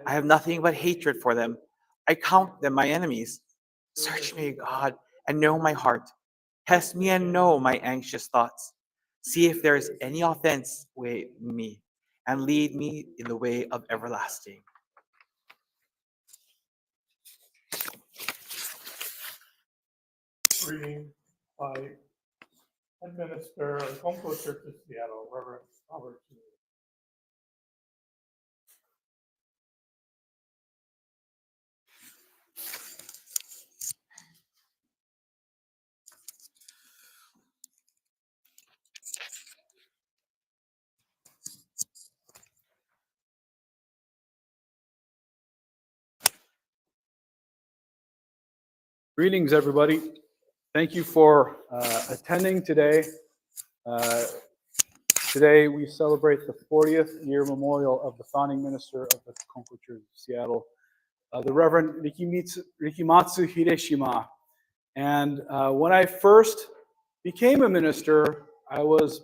I have nothing but hatred for them. I count them my enemies. Search me, God, and know my heart. Test me and know my anxious thoughts. See if there is any offense with me, and lead me in the way of everlasting. Reading by Head Minister of Congo Church of Seattle, Reverend Robert. Greetings, everybody. Thank you for attending today. Today we celebrate the 40th year memorial of the founding minister of the Congo Church of Seattle, the Reverend Rikimatsu Hideshima. And when I first became a minister, I was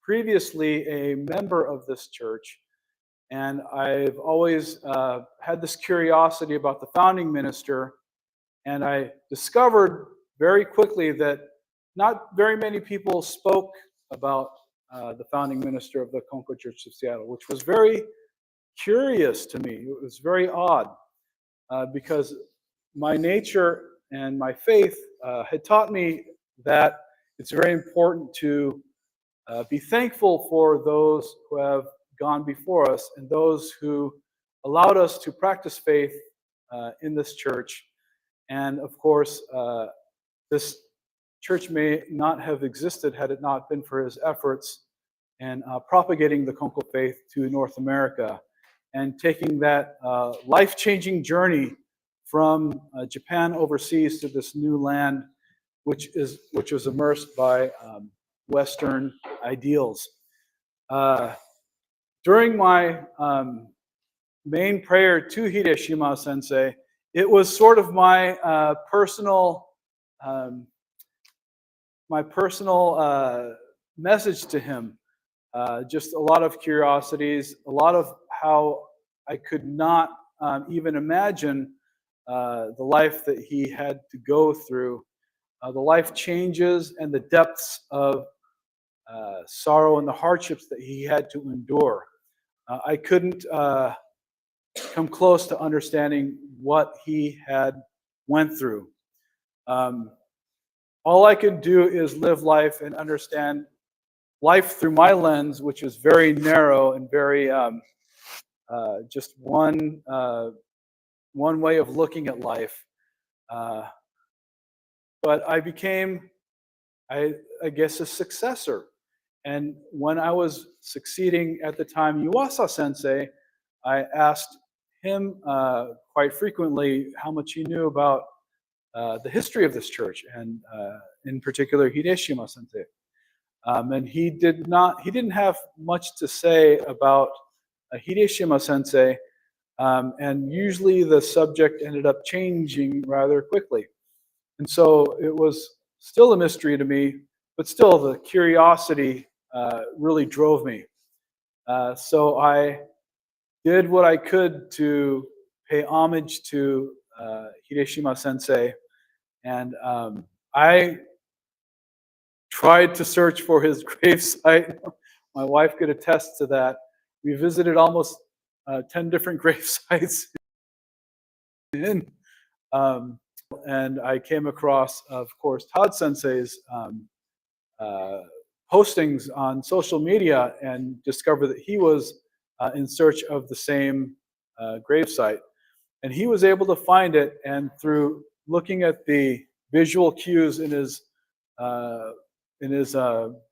previously a member of this church. And I've always had this curiosity about the founding minister. And I discovered very quickly that not very many people spoke about the founding minister of the Concord Church of Seattle, which was very curious to me. It was very odd because my nature and my faith had taught me that it's very important to be thankful for those who have gone before us and those who allowed us to practice faith in this church. And of course, this church may not have existed had it not been for his efforts in propagating the Konko faith to North America and taking that life-changing journey from Japan overseas to this new land, which was immersed by Western ideals. During my main prayer to Hideshima Sensei, it was sort of my personal message to him. Just a lot of curiosities, a lot of how I could not even imagine the life that he had to go through, the life changes and the depths of sorrow and the hardships that he had to endure. I couldn't come close to understanding what he had went through. All I could do is live life and understand life through my lens, which is very narrow and very just one way of looking at life. But I became, I guess, a successor. And when I was succeeding at the time Yuasa Sensei, I asked him quite frequently how much he knew about the history of this church, and in particular Hideshima Sensei. And he didn't have much to say about Hideshima Sensei, and usually the subject ended up changing rather quickly. And so it was still a mystery to me, but still the curiosity really drove me. So I did what I could to pay homage to Hideshima Sensei, and I tried to search for his gravesite. My wife could attest to that. We visited almost 10 different gravesites and I came across, of course, Todd Sensei's postings on social media and discovered that he was in search of the same gravesite. And he was able to find it, and through looking at the visual cues in his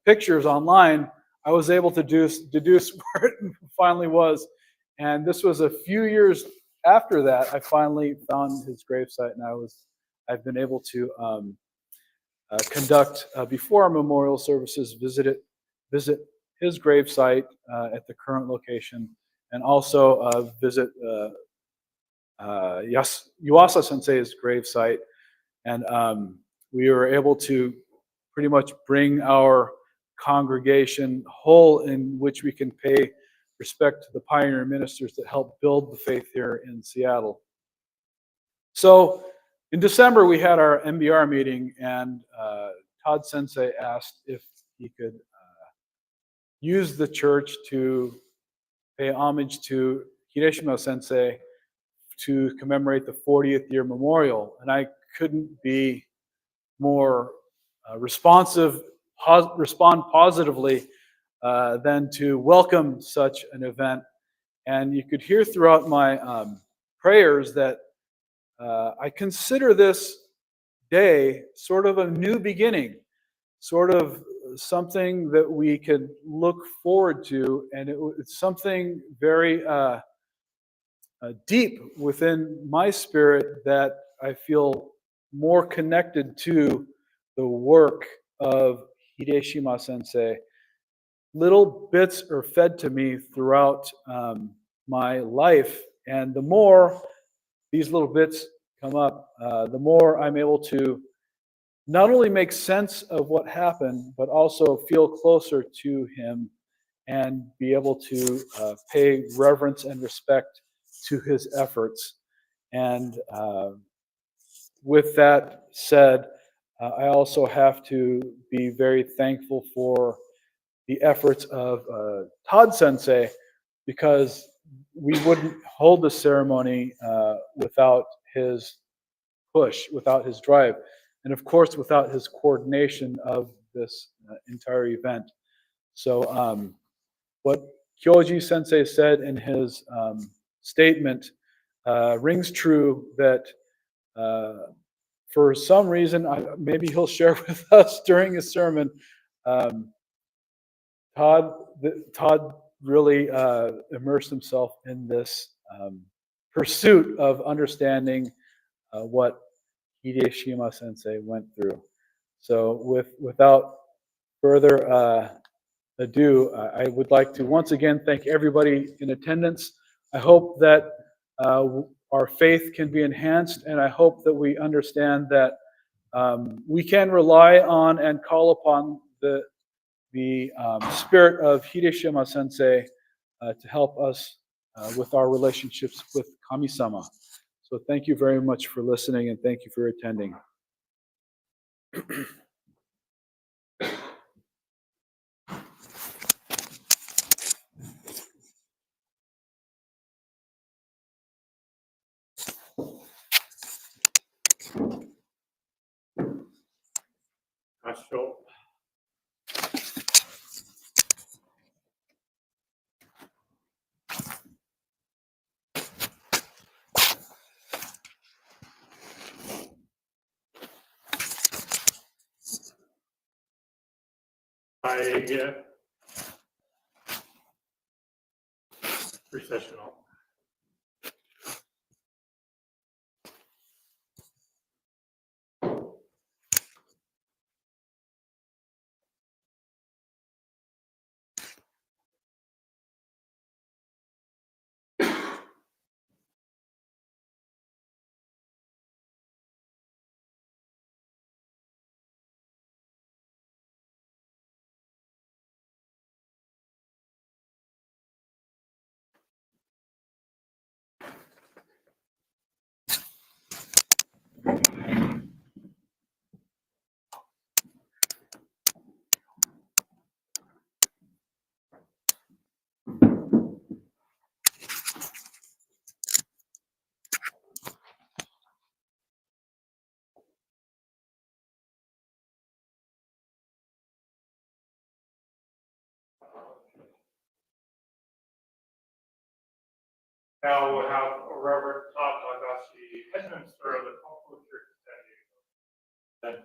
pictures online, I was able to deduce where it finally was. And this was a few years after that, I finally found his gravesite, and I've been able to conduct, before our memorial services, visit his gravesite at the current location, and also visit Yuasa Sensei's gravesite. And we were able to pretty much bring our congregation whole, in which we can pay respect to the pioneer ministers that helped build the faith here in Seattle. So in December, we had our MBR meeting, and Todd Sensei asked if he could use the church to pay homage to Hideshima Sensei to commemorate the 40th year memorial. And I couldn't be more respond positively than to welcome such an event. And you could hear throughout my prayers that I consider this day sort of a new beginning, sort of something that we could look forward to, and it's something very deep within my spirit that I feel more connected to the work of Hideshima Sensei. Little bits are fed to me throughout my life, and the more these little bits come up, the more I'm able to not only make sense of what happened, but also feel closer to him and be able to pay reverence and respect to his efforts. And with that said, I also have to be very thankful for the efforts of Todd Sensei, because we wouldn't hold the ceremony without his push, without his drive, and of course without his coordination of this entire event. So what Kyoji Sensei said in his statement rings true that for some reason, maybe he'll share with us during his sermon, Todd really immersed himself in this pursuit of understanding what Hideshima Sensei went through. So without further ado, I would like to once again thank everybody in attendance. I hope that our faith can be enhanced, and I hope that we understand that we can rely on and call upon the spirit of Hideshima Sensei to help us with our relationships with Kami-sama. So thank you very much for listening, and thank you for attending. Astro. Recessional. Now we'll have Reverend Takagashi, headmaster of the Kongfu Church of San Diego.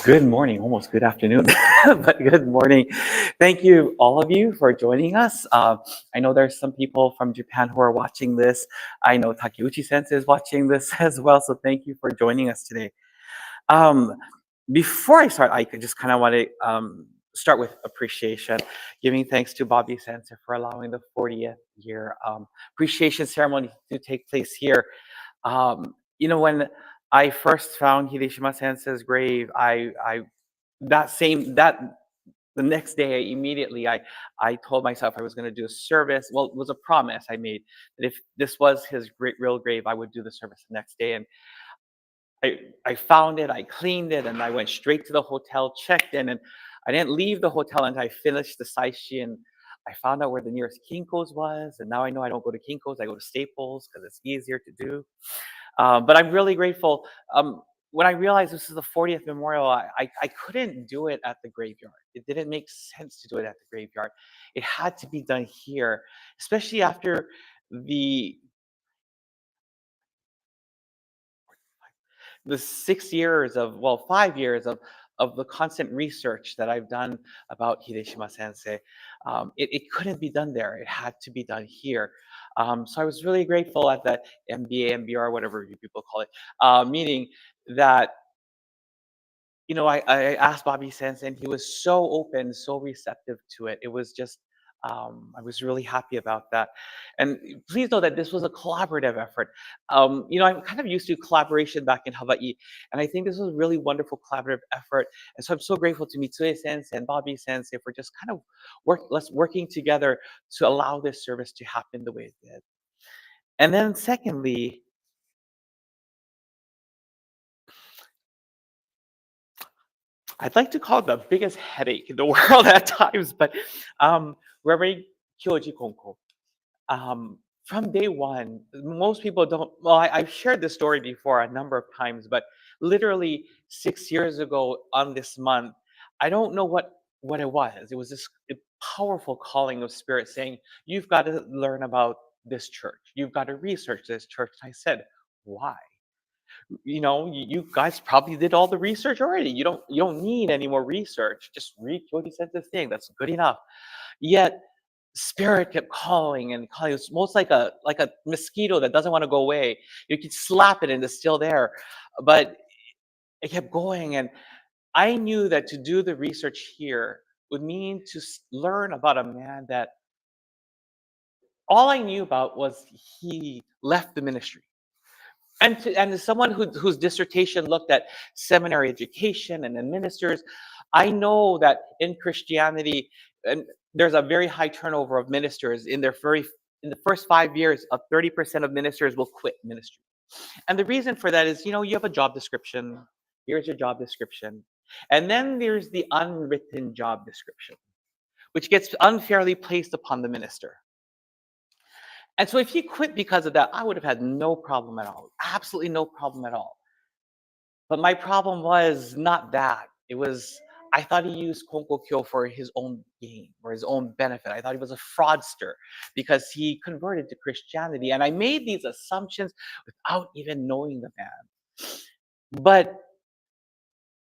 Good morning, almost good afternoon, but good morning. Thank you, all of you, for joining us. I know there's some people from Japan who are watching this. I know Takeuchi Sensei is watching this as well, so thank you for joining us today. Before I start, I just kind of want to start with appreciation, giving thanks to Bobby Sensei for allowing the 40th year appreciation ceremony to take place here. When I first found Hideshima Sensei's grave, the next day immediately I told myself I was going to do a service. Well, it was a promise I made that if this was his real grave, I would do the service the next day. And I found it, I cleaned it, and I went straight to the hotel, checked in, and I didn't leave the hotel until I finished the saishi, and I found out where the nearest Kinko's was, and now I know I don't go to Kinko's, I go to Staples because it's easier to do. But I'm really grateful. When I realized this is the 40th memorial, I couldn't do it at the graveyard. It didn't make sense to do it at the graveyard. It had to be done here, especially after the 5 years of the constant research that I've done about Hideshima Sensei. It couldn't be done there. It had to be done here. So I was really grateful at that MBA, MBR, whatever you people call it, meeting that I asked Bobby Sense, and he was so open, so receptive to it. It was just, I was really happy about that. And please know that this was a collaborative effort. I'm kind of used to collaboration back in Hawaii, and I think this was a really wonderful collaborative effort. And so I'm so grateful to Mitsue Sensei and Bobby Sensei for just kind of working together to allow this service to happen the way it did. And then secondly, I'd like to call it the biggest headache in the world at times, but Reverend Kyoji Konko. From day one, most people don't. Well, I've shared this story before a number of times, but literally 6 years ago on this month, I don't know what it was. It was this powerful calling of spirit saying, "You've got to learn about this church. You've got to research this church." And I said, "Why? You guys probably did all the research already. You don't need any more research. Just read what he said this thing. That's good enough." Yet spirit kept calling and calling. It's most like a mosquito that doesn't want to go away. You could slap it and it's still there. But it kept going, and I knew that to do the research here would mean to learn about a man that all I knew about was he left the ministry. And as someone whose dissertation looked at seminary education and then ministers, I know that in Christianity, and there's a very high turnover of ministers in in the first 5 years. 30% of ministers will quit ministry, and the reason for that is you have a job description. Here's your job description, and then there's the unwritten job description, which gets unfairly placed upon the minister. And so if he quit because of that, I would have had no problem at all. Absolutely no problem at all. But my problem was not that. It was I thought he used Konkokyo for his own gain, for his own benefit. I thought he was a fraudster because he converted to Christianity. And I made these assumptions without even knowing the man. But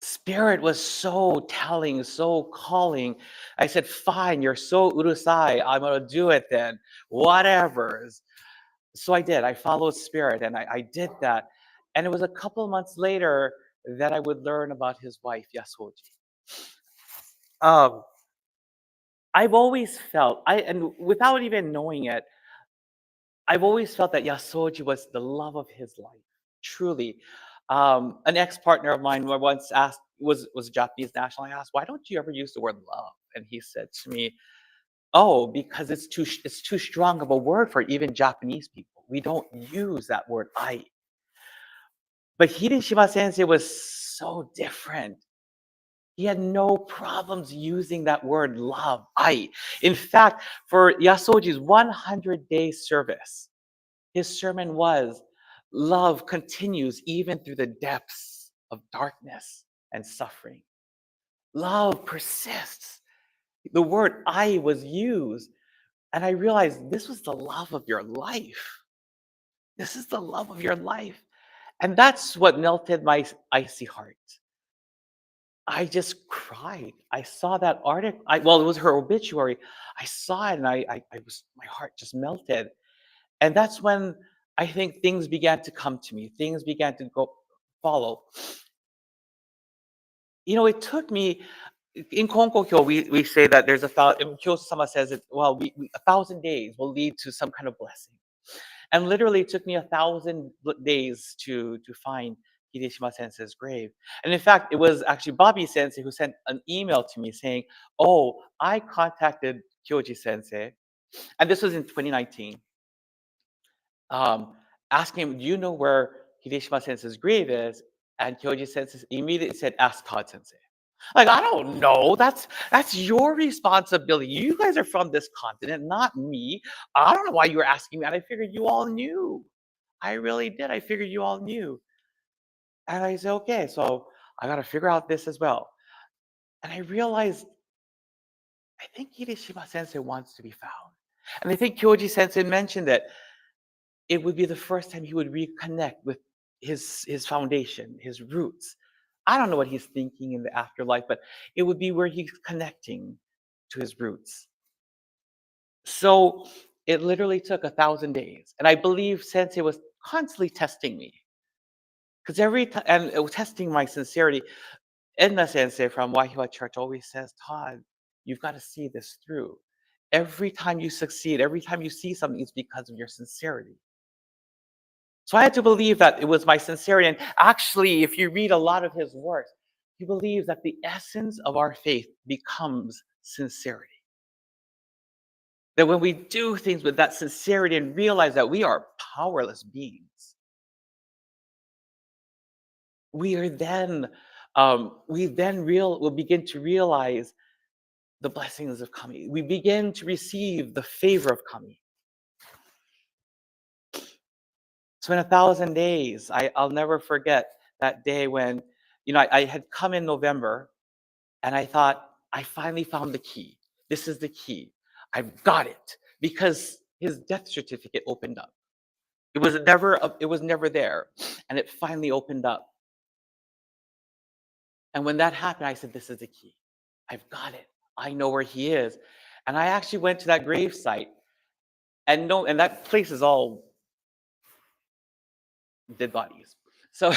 Spirit was so telling, so calling. I said, fine, you're so urusai. I'm going to do it then. Whatever. So I did. I followed Spirit, and I did that. And it was a couple of months later that I would learn about his wife, Yasoji. Um, I've always felt, and without even knowing it, I've always felt that Yasoji was the love of his life. Truly, an ex-partner of mine once asked, was a Japanese national. I asked, "Why don't you ever use the word love?" And he said to me, "Oh, because it's too strong of a word for even Japanese people. We don't use that word ai." But Hideshima Sensei was so different. He had no problems using that word love, ai. In fact, for Yasoji's 100-day service, his sermon was, "Love continues even through the depths of darkness and suffering. Love persists." The word "I" was used, and I realized this was the love of your life. This is the love of your life. And that's what melted my icy heart. I just cried. I saw that article. Well, it was her obituary. I saw it, and my heart just melted. And that's when I think things began to come to me. Things began to follow. It took me in Konkokyo. We say that there's Kyo-sama says it. Well, 1,000 days will lead to some kind of blessing. And literally, it took me 1,000 days to find Hideshima Sensei's grave. And in fact, it was actually Bobby Sensei who sent an email to me saying, "Oh, I contacted Kyoji Sensei," and this was in 2019. Asking him, "Do you know where Hideshima Sensei's grave is?" And Kyoji Sensei immediately said, "Ask Todd Sensei." Like, I don't know. That's your responsibility. You guys are from this continent, not me. I don't know why you were asking me, and I figured you all knew. I really did. I figured you all knew. And I said, okay, so I got to figure out this as well. And I realized, I think Hideshima Sensei wants to be found. And I think Kyoji Sensei mentioned that it would be the first time he would reconnect with his foundation, his roots. I don't know what he's thinking in the afterlife, but it would be where he's connecting to his roots. So it literally took 1,000 days. And I believe Sensei was constantly testing me. Because every time, and it was testing my sincerity. Edna Sensei from Wahiwa Church always says, Todd, you've got to see this through. Every time you succeed, every time you see something, it's because of your sincerity. So I had to believe that it was my sincerity. And actually, if you read a lot of his works, he believes that the essence of our faith becomes sincerity. That when we do things with that sincerity and realize that we are powerless beings, we are then will begin to realize the blessings of Kami. We begin to receive the favor of Kami. So in 1,000 days, I'll never forget that day when, I had come in November and I thought, I finally found the key. This is the key. I've got it. Because his death certificate opened up. It was never there. And it finally opened up. And when that happened, I said, this is the key. I've got it. I know where he is. And I actually went to that grave site. And that place is all dead bodies. So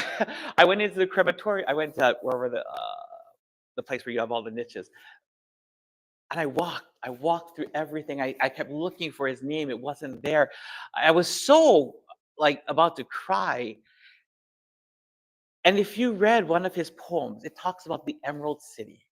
I went into the crematory. I went to wherever the place where you have all the niches. And I walked through everything. I kept looking for his name. It wasn't there. I was so about to cry. And if you read one of his poems, it talks about the Emerald City.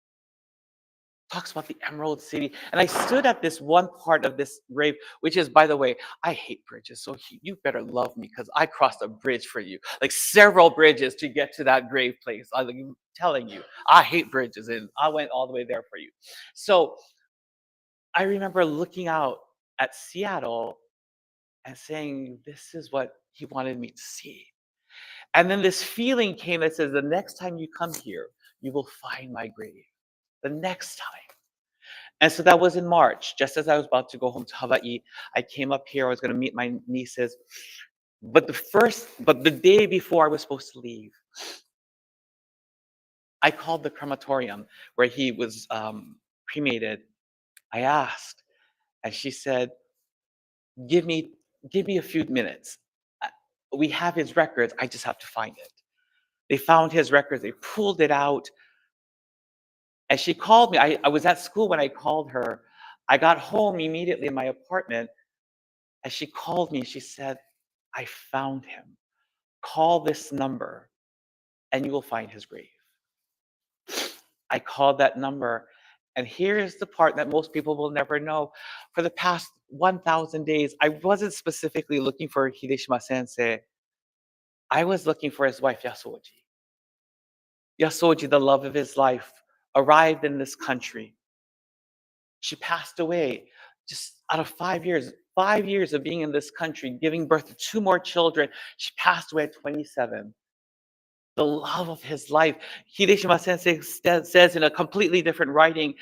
And I stood at this one part of this grave, which is, by the way, I hate bridges. So you better love me because I crossed a bridge for you, like several bridges to get to that grave place. I'm telling you, I hate bridges and I went all the way there for you. So I remember looking out at Seattle and saying, this is what he wanted me to see. And then this feeling came that says, the next time you come here, you will find my grave. The next time. And so that was in March, just as I was about to go home to Hawaii. I came up here, I was going to meet my nieces. But the day before I was supposed to leave, I called the crematorium where he was cremated. I asked, and she said, give me a few minutes. We have his records, I just have to find it. They found his records, they pulled it out. And she called me. I was at school when I called her. I got home immediately in my apartment. And she called me. She said, I found him. Call this number and you will find his grave. I called that number. And here's the part that most people will never know. For the past 1,000 days, I wasn't specifically looking for Hideshima sensei. I was looking for his wife, Yasoji. Yasoji, the love of his life, arrived in this country. She passed away just out of 5 years. 5 years of being in this country, giving birth to 2 more children. She passed away at 27. The love of his life. Hideshima sensei says in a completely different writing,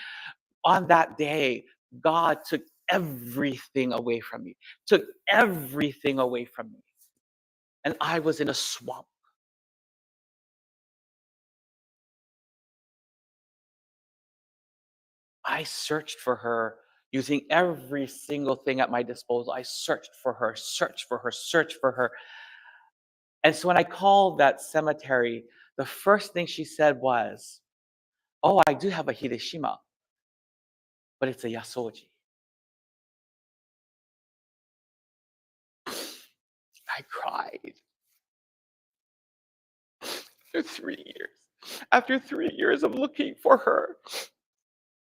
on that day, God took everything away from me. Took everything away from me. And I was in a swamp. I searched for her using every single thing at my disposal. I searched for her. And so when I called that cemetery, the first thing she said was, oh, I do have a Hideshima, but it's a Yasoji. I cried. After 3 years. After 3 years of looking for her,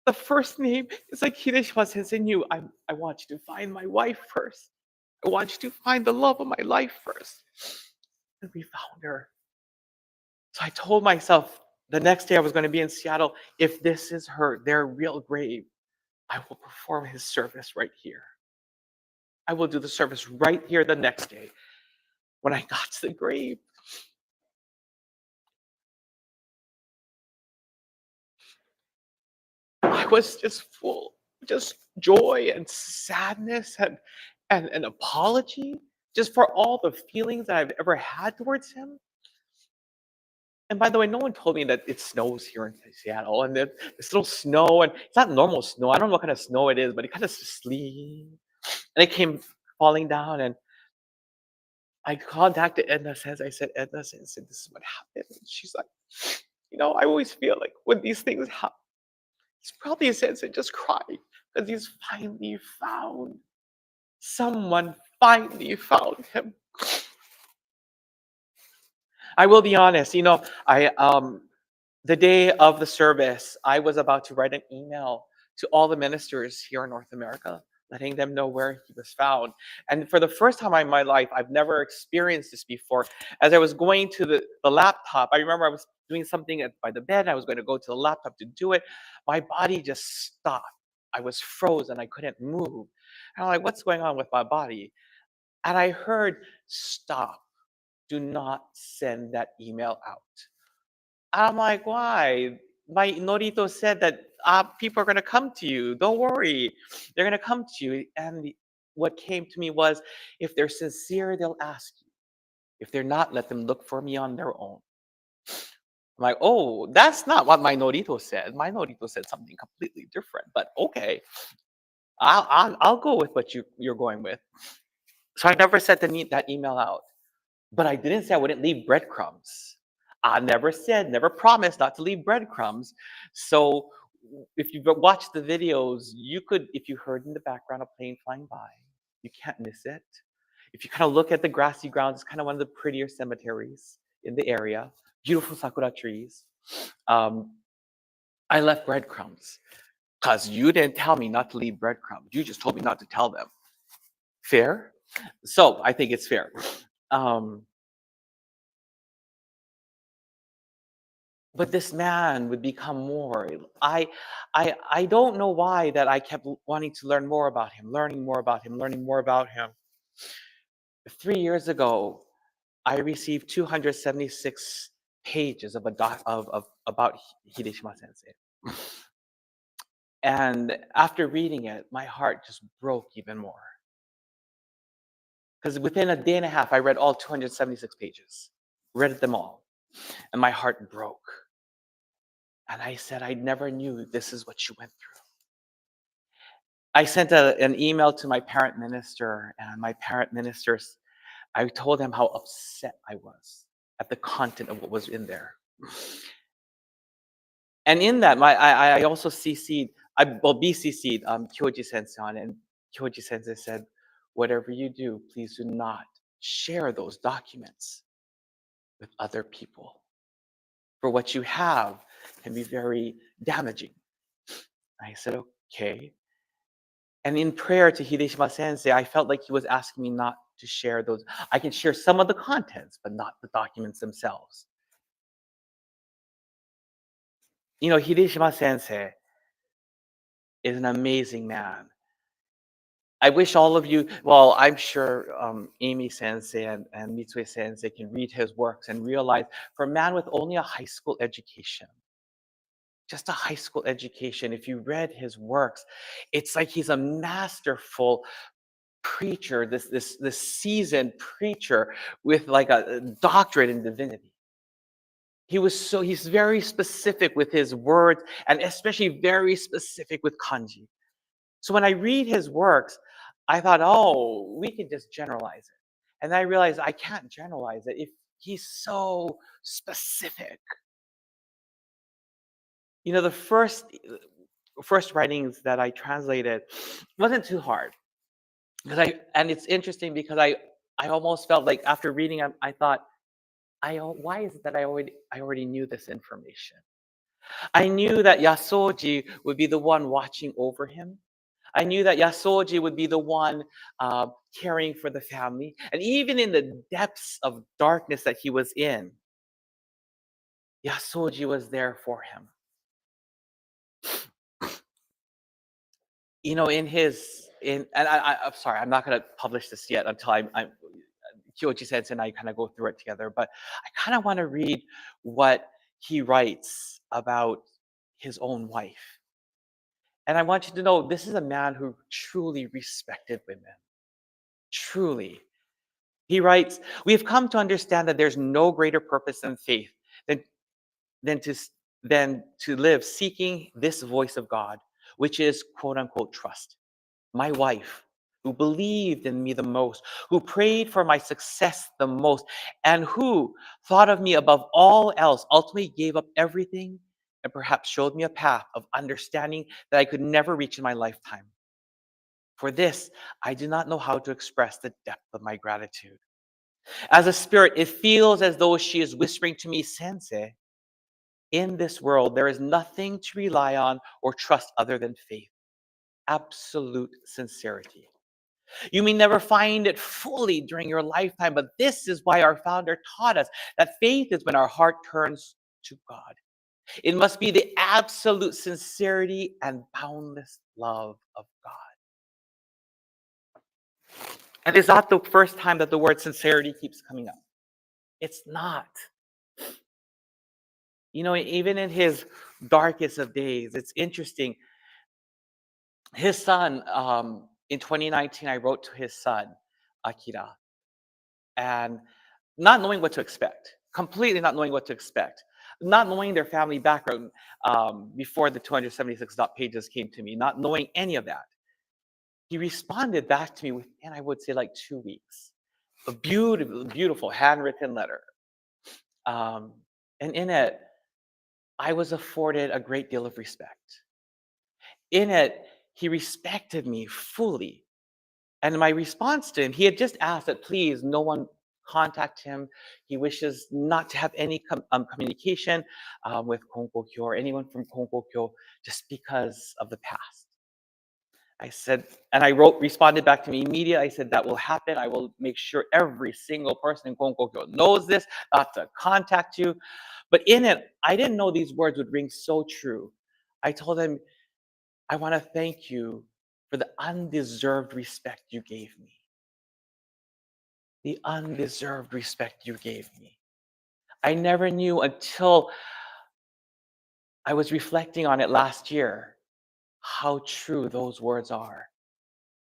the first name is like Hideshima sensei knew. I want you to find my wife first. I want you to find the love of my life first. And we found her. So I told myself the next day I was going to be in Seattle. If this is their real grave, I will perform his service right here. I will do the service right here the next day. When I got to the grave, I was just full, just joy and sadness and an apology just for all the feelings that I've ever had towards him. And by the way, no one told me that it snows here in Seattle, and there's little snow, and it's not normal snow. I don't know what kind of snow it is, but it kind of sleet, and it came falling down. And I contacted Edna Sensei. I said, Edna Sensei, this is what happened. And she's like, I always feel like when these things happen, he's probably sensei just crying because he's finally found someone. Finally found him. I will be honest. The day of the service, I was about to write an email to all the ministers here in North America, letting them know where he was found. And for the first time in my life, I've never experienced this before. As I was going to the laptop, I remember I was doing something by the bed. I was going to go to the laptop to do it. My body just stopped. I was frozen. I couldn't move. And I'm like, what's going on with my body? And I heard, stop. Do not send that email out. I'm like, why? My Norito said that people are going to come to you. Don't worry. They're going to come to you. And what came to me was, if they're sincere, they'll ask you. If they're not, let them look for me on their own. I'm like, oh, that's not what my Norito said. My Norito said something completely different. But okay, I'll go with what you're going with. So I never sent that email out. But I didn't say I wouldn't leave breadcrumbs. I never promised not to leave breadcrumbs. So if you've watched the videos, if you heard in the background a plane flying by, you can't miss it. If you kind of look at the grassy grounds, it's kind of one of the prettier cemeteries in the area. Beautiful sakura trees. I left breadcrumbs because you didn't tell me not to leave breadcrumbs. You just told me not to tell them. Fair? So I think it's fair. But this man would become more. I don't know why that I kept wanting to learn more about him, learning more about him. 3 years ago, I received 276 pages of about Hideshima Sensei. And after reading it, my heart just broke even more. Because within a day and a half, I read all 276 pages, read them all, and my heart broke. And I said, I never knew this is what you went through. I sent an email to my parent minister, and my parent ministers, I told him how upset I was at the content of what was in there. And in that, I also BCC'd Kyoji Sensei on it, and Kyoji Sensei said, whatever you do, please do not share those documents with other people. For what you have can be very damaging. I said, okay. And in prayer to Hideshima Sensei, I felt like he was asking me not to share those. I can share some of the contents, but not the documents themselves. Hideshima Sensei is an amazing man. I wish all of you, well, I'm sure Amy Sensei and Mitsue Sensei can read his works and realize for a man with only a high school education, just a high school education, if you read his works, it's like he's a masterful preacher, this seasoned preacher with like a doctorate in divinity. He's very specific with his words, and especially very specific with kanji. So when I read his works, I thought, oh, we can just generalize it. And I realized I can't generalize it if he's so specific. The first writings that I translated wasn't too hard. And it's interesting because I almost felt like after reading them, I thought, why is it that I already knew this information? I knew that Yasoji would be the one watching over him. I knew that Yasoji would be the one caring for the family. And even in the depths of darkness that he was in, Yasoji was there for him. I'm sorry, I'm not going to publish this yet until Kyoji Sensei and I kind of go through it together, but I kind of want to read what he writes about his own wife. And I want you to know this is a man who truly respected women. Truly. He writes, we have come to understand that there's no greater purpose in faith than to live seeking this voice of God, which is quote unquote trust. My wife, who believed in me the most, who prayed for my success the most, and who thought of me above all else, ultimately gave up everything and perhaps showed me a path of understanding that I could never reach in my lifetime. For this, I do not know how to express the depth of my gratitude. As a spirit, it feels as though she is whispering to me, Sensei, in this world, there is nothing to rely on or trust other than faith, absolute sincerity. You may never find it fully during your lifetime, but this is why our founder taught us that faith is when our heart turns to God. It must be the absolute sincerity and boundless love of God. And it's not the first time that the word sincerity keeps coming up. It's not. You know, even in his darkest of days, it's interesting. His son, in 2019, I wrote to his son, Akira, and not knowing what to expect, completely not knowing what to expect, not knowing their family background before the 276 dot pages came to me, not knowing any of that. He responded back to me within, I would say, like 2 weeks. A beautiful, beautiful handwritten letter. And in it, I was afforded a great deal of respect. In it, he respected me fully. And my response to him, he had just asked that please no one contact him. He wishes not to have any communication with Konkokyo or anyone from Konkokyo just because of the past. I said, and I responded back to me immediately. I said, that will happen. I will make sure every single person in Konkokyo knows this, not to contact you. But in it, I didn't know these words would ring so true. I told him, I want to thank you for the undeserved respect you gave me. The undeserved respect you gave me. I never knew until I was reflecting on it last year how true those words are.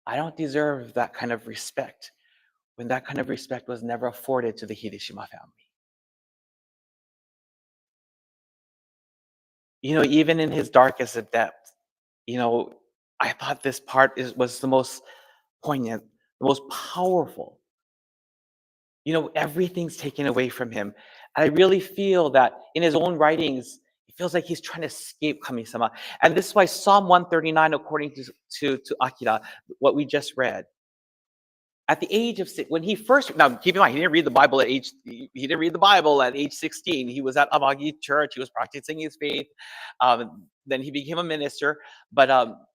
I don't deserve that kind of respect when that kind of respect was never afforded to the Hideshima family. You know, even in his darkest of depths, you know, I thought this part was the most poignant, the most powerful. You know, everything's taken away from him. And I really feel that in his own writings, it feels like he's trying to escape Kami-sama. And this is why Psalm 139, according to Akira, what we just read, at the age of 6, when he first, now keep in mind, he didn't read the Bible at age 16. He was at Amagi Church. He was practicing his faith. Then he became a minister, but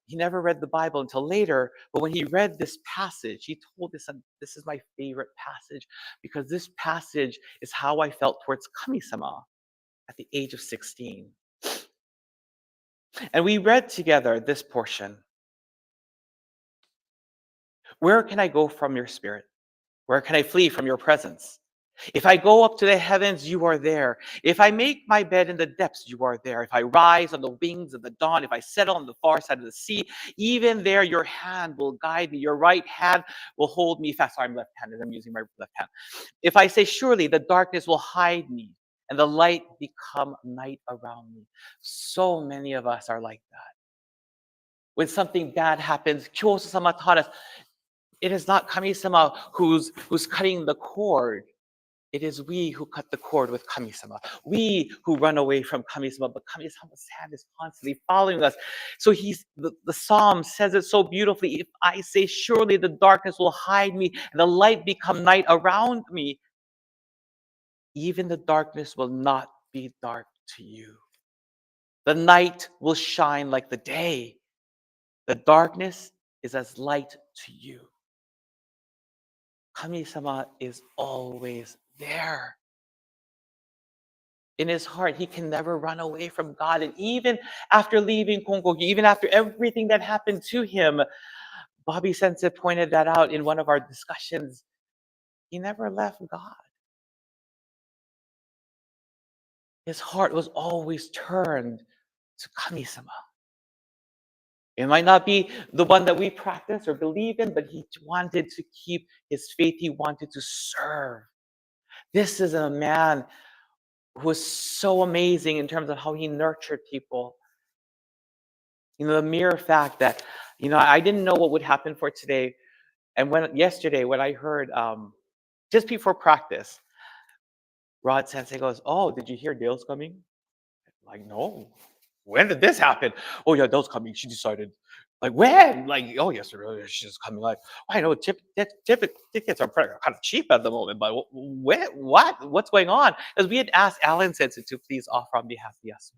he never read the Bible until later. But when he read this passage, he told us, this is my favorite passage because this passage is how I felt towards Kami-sama at the age of 16. And we read together this portion. Where can I go from your spirit? Where can I flee from your presence? If I go up to the heavens, you are there. If I make my bed in the depths, you are there. If I rise on the wings of the dawn, if I settle on the far side of the sea, even there your hand will guide me. Your right hand will hold me fast. Sorry, I'm left-handed. I'm using my left hand. If I say, surely the darkness will hide me and the light become night around me. So many of us are like that. When something bad happens, Kyoso-sama taught us, it is not Kami-sama who's cutting the cord. It is we who cut the cord with Kami-sama. We who run away from Kami-sama, but Kami-sama's hand is constantly following us. So the psalm says it so beautifully. If I say, surely the darkness will hide me and the light become night around me, even the darkness will not be dark to you. The night will shine like the day. The darkness is as light to you. Kami-sama is always there. In his heart, he can never run away from God. And even after leaving Konkokyo, even after everything that happened to him, Bobby Sensei pointed that out in one of our discussions. He never left God. His heart was always turned to Kami-sama. It might not be the one that we practice or believe in, but he wanted to keep his faith. He wanted to serve. This is a man who was so amazing in terms of how he nurtured people. You know, the mere fact that, you know, I didn't know what would happen for today, And yesterday, when I heard, just before practice, Rod Sensei goes, "Oh, did you hear Dale's coming?" Like, no. When did this happen? Oh yeah, Dale's coming. She decided. Like, when? Like, oh yes, she's coming. Like, I know tickets are kind of cheap at the moment, but when? What? What's going on? Because we had asked Alan Sensei to please offer on behalf of Yasu.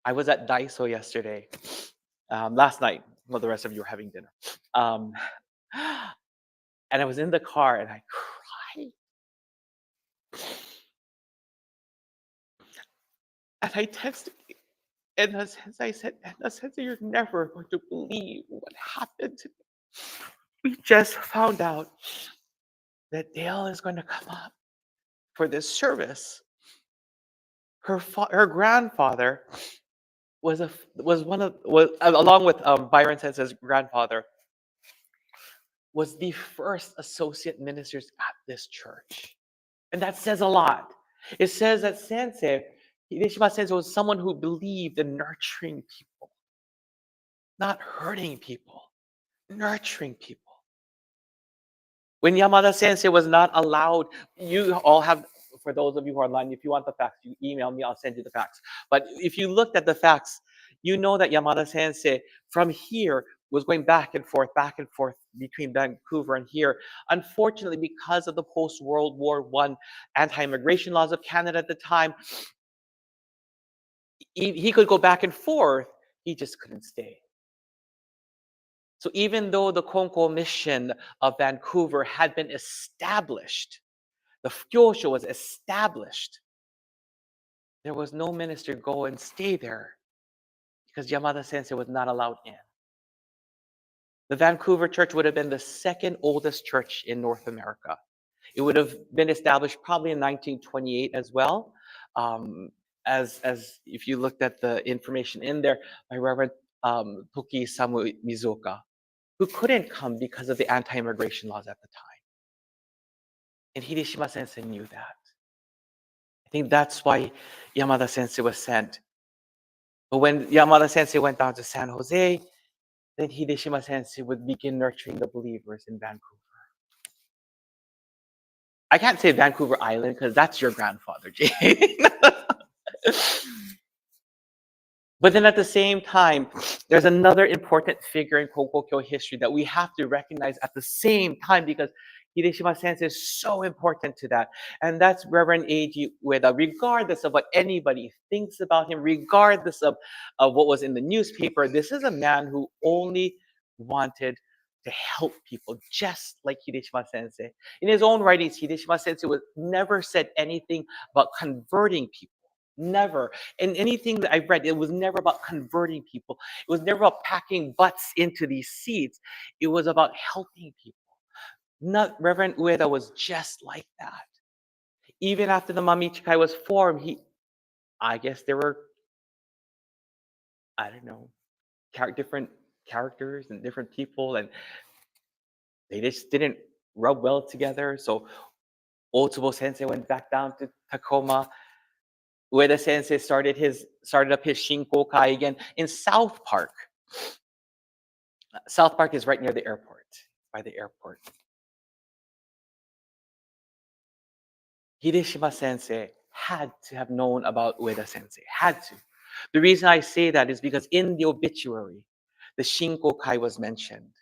I was at Daiso yesterday, last night. Well, the rest of you were having dinner. And I was in the car and I cried. And I texted, and I said, Sensei, you're never going to believe what happened to me. We just found out that Dale is going to come up for this service. Her grandfather was along with Byron Sensei's grandfather, was the first associate ministers at this church. And that says a lot. It says that Hideshima Sensei was someone who believed in nurturing people, not hurting people, nurturing people. When Yamada Sensei was not allowed, you all have, for those of you who are online, if you want the facts, you email me, I'll send you the facts. But if you looked at the facts, you know that Yamada Sensei from here was going back and forth between Vancouver and here. Unfortunately, because of the post-World War I anti-immigration laws of Canada at the time, he could go back and forth, he just couldn't stay. So even though the Konko mission of Vancouver had been established, the Kyosho was established, there was no minister go and stay there because Yamada Sensei was not allowed in. The Vancouver church would have been the second oldest church in North America. It would have been established probably in 1928 as well. As if you looked at the information in there by Reverend Toki Samu Mizuoka, who couldn't come because of the anti-immigration laws at the time. And Hideshima Sensei knew that. I think that's why Yamada Sensei was sent. But when Yamada Sensei went down to San Jose, then Hideshima Sensei would begin nurturing the believers in Vancouver. I can't say Vancouver Island because that's your grandfather, Jane. But then at the same time, there's another important figure in Kokokyo history that we have to recognize at the same time because Hideshima Sensei is so important to that. And that's Reverend Eiji Ueda. Regardless of what anybody thinks about him, regardless of what was in the newspaper, this is a man who only wanted to help people, just like Hideshima Sensei. In his own writings, Hideshima Sensei never said anything about converting people. Never. And anything that I've read, it was never about converting people. It was never about packing butts into these seats. It was about helping people. Reverend Ueda was just like that. Even after the Mamichikai was formed, I guess there were, I don't know, different characters and different people, and they just didn't rub well together. So Otsubo Sensei went back down to Tacoma. Ueda Sensei started up his Shinkokai again in South Park. South Park is right near the airport, by the airport. Hideshima Sensei had to have known about Ueda Sensei, had to. The reason I say that is because in the obituary, the Shinkokai was mentioned.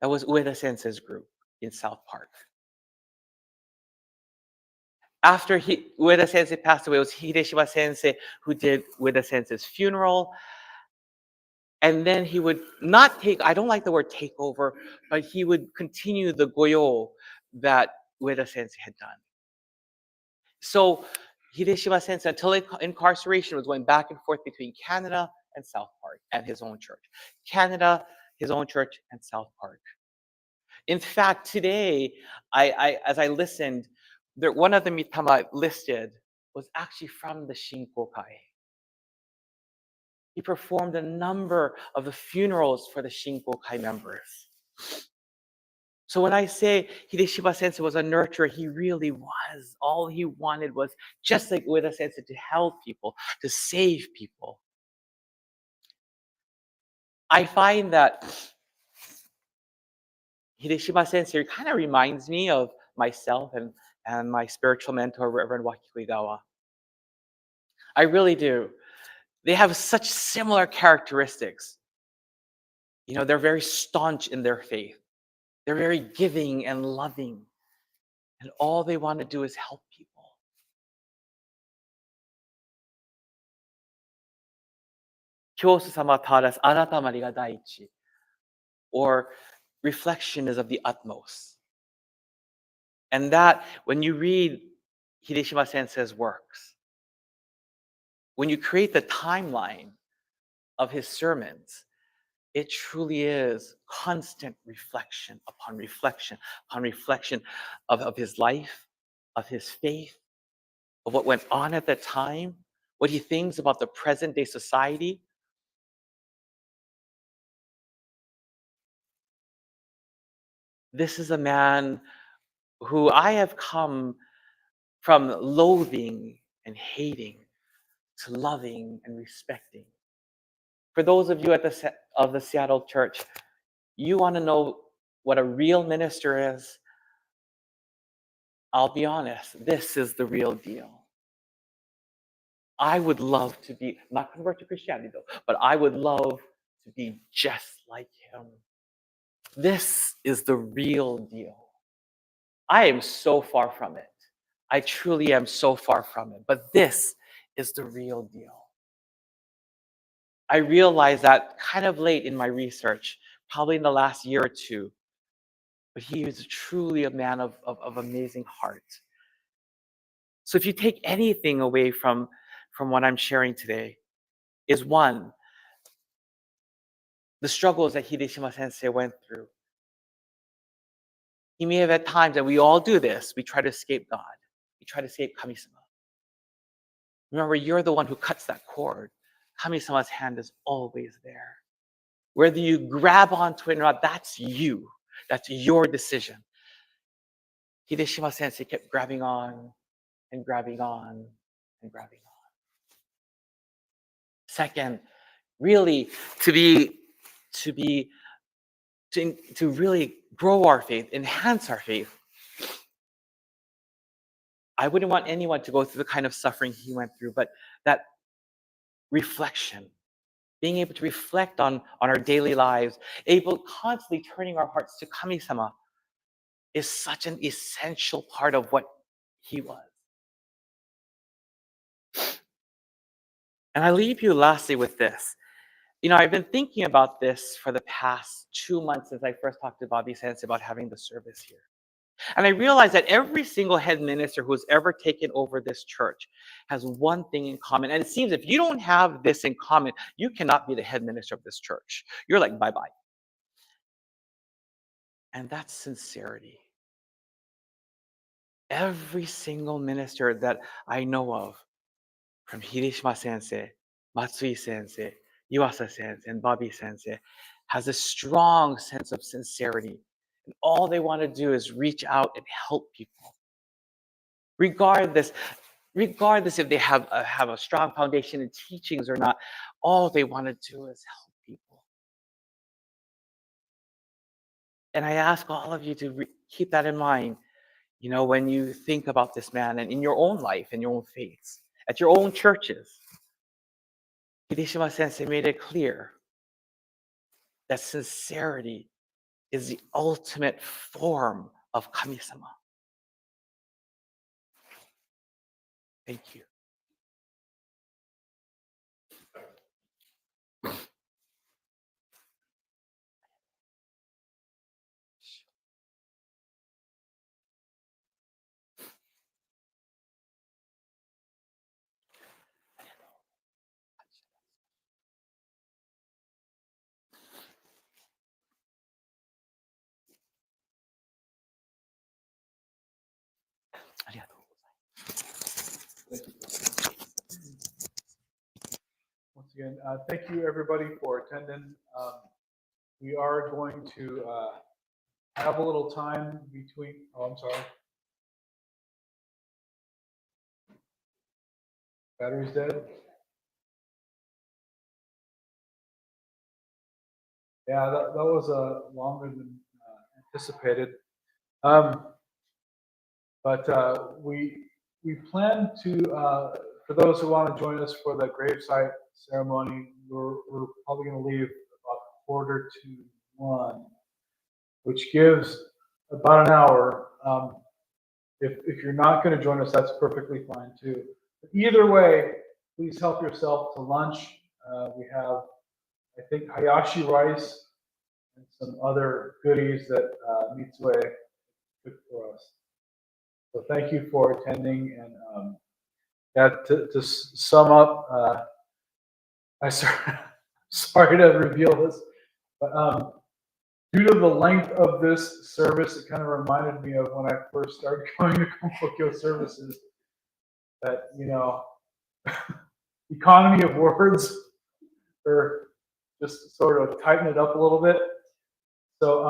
That was Ueda Sensei's group in South Park. After Ueda Sensei passed away, it was Hideshima Sensei who did Ueda Sensei's funeral. And then he would not I don't like the word take over, but he would continue the goyo that Ueda Sensei had done. So Hideshima Sensei, until incarceration, was going back and forth between Canada and South Park and his own church. Canada, his own church, and South Park. In fact, today, as I listened, one of the mitama listed was actually from the Shinkokai. He performed a number of the funerals for the Shinkokai members. So when I say Hideshima Sensei was a nurturer, he really was. All he wanted was, just like Ueda Sensei, to help people, to save people. I find that Hideshima Sensei kind of reminds me of myself and my spiritual mentor, Reverend Rikimatsu. I really do. They have such similar characteristics. You know, they're very staunch in their faith. They're very giving and loving. And all they want to do is help people. Kyosu-sama taught us, "Aratamari ga daichi," or reflection is of the utmost. And that, when you read Hideshima Sensei's works, when you create the timeline of his sermons, it truly is constant reflection upon reflection upon reflection of his life, of his faith, of what went on at the time, what he thinks about the present day society. This is a man who I have come from loathing and hating to loving and respecting. For those of you of the Seattle church, you want to know what a real minister is? I'll be honest, this is the real deal. I would love to be, not convert to Christianity though, but I would love to be just like him. This is the real deal. I am so far from it. I truly am so far from it. But this is the real deal. I realized that kind of late in my research, probably in the last year or two. But he is truly a man of amazing heart. So if you take anything away from what I'm sharing today, is one, the struggles that Hideshima Sensei went through. He may have had times, and we all do this, we try to escape God. We try to escape Kami-sama. Remember, you're the one who cuts that cord. Kami-sama's hand is always there. Whether you grab onto it or not, that's you. That's your decision. Hideshima Sensei kept grabbing on and grabbing on and grabbing on. Second, really to really grow our faith, enhance our faith. I wouldn't want anyone to go through the kind of suffering he went through, but that reflection, being able to reflect on our daily lives, able constantly turning our hearts to Kami-sama is such an essential part of what he was. And I leave you lastly with this. You know, I've been thinking about this for the past 2 months since I first talked to Bobby Sensei about having the service here. And I realized that every single head minister who's ever taken over this church has one thing in common. And it seems if you don't have this in common, you cannot be the head minister of this church. You're like, bye-bye. And that's sincerity. Every single minister that I know of, from Hideshima Sensei, Matsui Sensei, Yuasa Sensei, and Bobby Sensei, has a strong sense of sincerity. And all they want to do is reach out and help people. Regardless if they have a strong foundation in teachings or not, all they want to do is help people. And I ask all of you to keep that in mind, you know, when you think about this man and in your own life, in your own faiths, at your own churches. Hideshima Sensei made it clear that sincerity is the ultimate form of Kami-sama. Thank you. Once again, thank you everybody for attending. We are going to have a little time between, oh, I'm sorry. Battery's dead. Yeah, that was longer than anticipated. But we plan to, for those who want to join us for the gravesite ceremony, we're probably going to leave about 1:45, which gives about an hour. If you're not going to join us, that's perfectly fine too. But either way, please help yourself to lunch. We have, I think, hayashi rice and some other goodies that Mitsue cooked for us. So thank you for attending. And to sum up, sorry to reveal this, but due to the length of this service, it kind of reminded me of when I first started going to Kompokyo services. That economy of words, or just sort of tighten it up a little bit. So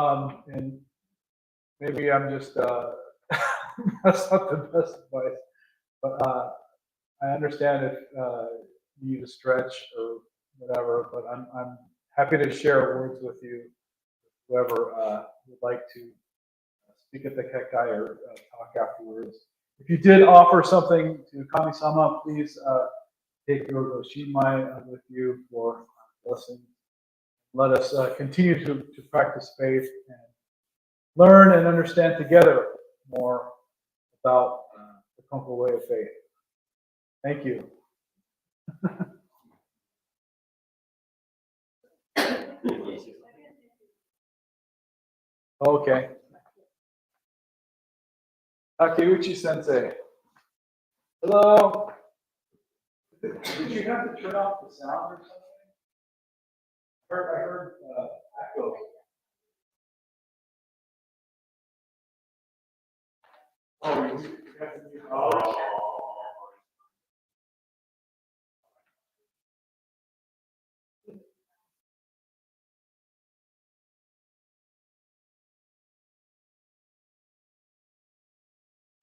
and maybe I'm just that's not the best advice, but I understand if you need to stretch or whatever. But I'm happy to share words with you, whoever would like to speak at the Kekai or talk afterwards. If you did offer something to Kami-sama, please take your Shinmai with you for blessing. Let us continue to practice faith and learn and understand together more about the Konko way of faith. Thank you. Okay. Takeuchi sensei. Hello. Did you have to turn off the sound or something? I heard echo. Oh, you have to mute. Oh.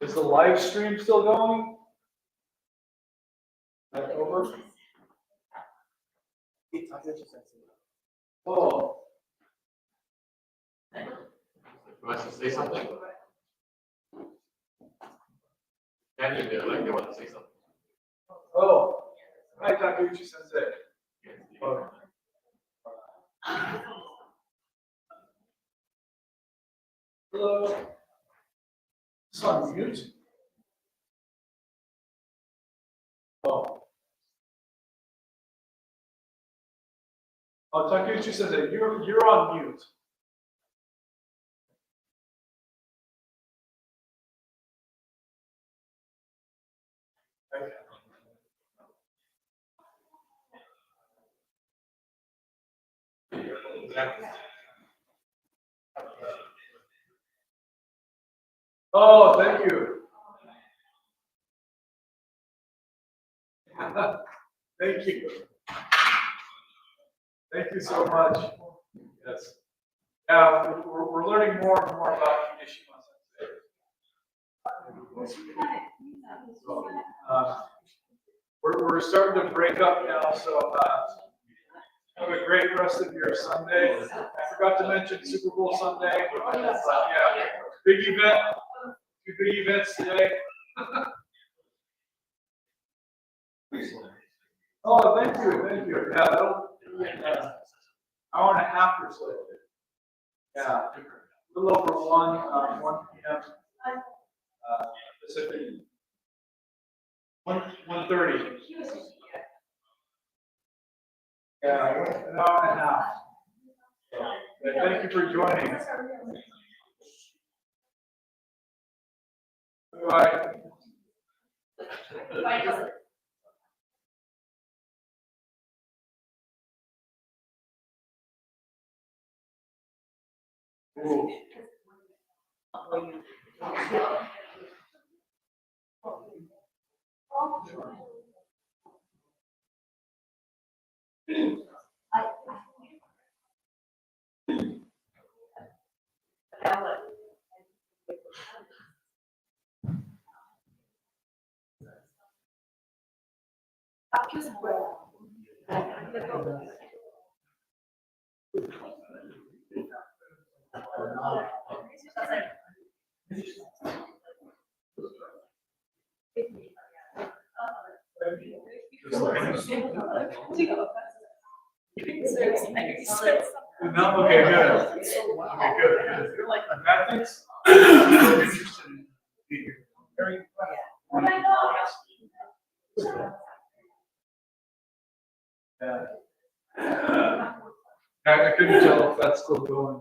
Is the live stream still going? That's over? Oh. Want to say something? Can you feel like they want to say something? Oh. Hi, Takeuchi sensei. Oh. Hello. It's on mute. Oh. Oh, Takeuchi sensei, you're on mute. Oh, thank you. Thank you. Thank you so much. Yes. Yeah, we're learning more and more about Hideshima sensei. So, we're starting to break up now, so have a great rest of your Sunday. I forgot to mention Super Bowl Sunday. Yeah, big event. 2 big events today. Oh, thank you. Yeah, that'll be an hour and a half or so. Yeah, a little over 1 p.m. Pacific. 1:30. Yeah, an hour and a half. So, thank you for joining. Bye. Ooh. No, okay, good. Okay, good. Ethics? I'm interested in being very. Yeah. I couldn't tell if that's still going.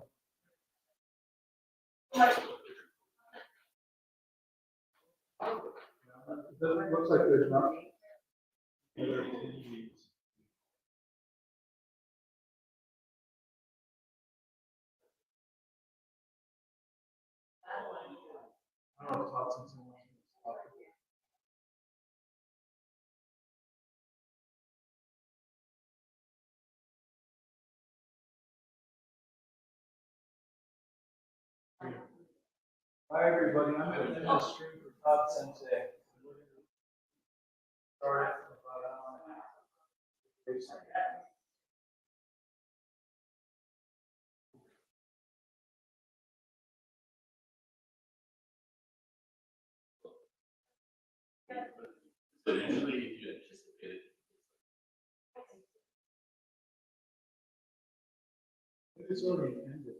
It looks like there's not. I don't know, thoughts on something. Hi, everybody. I'm going to end the stream for Todd Sensei. Sorry about that. So usually if you anticipate it. It's already ended.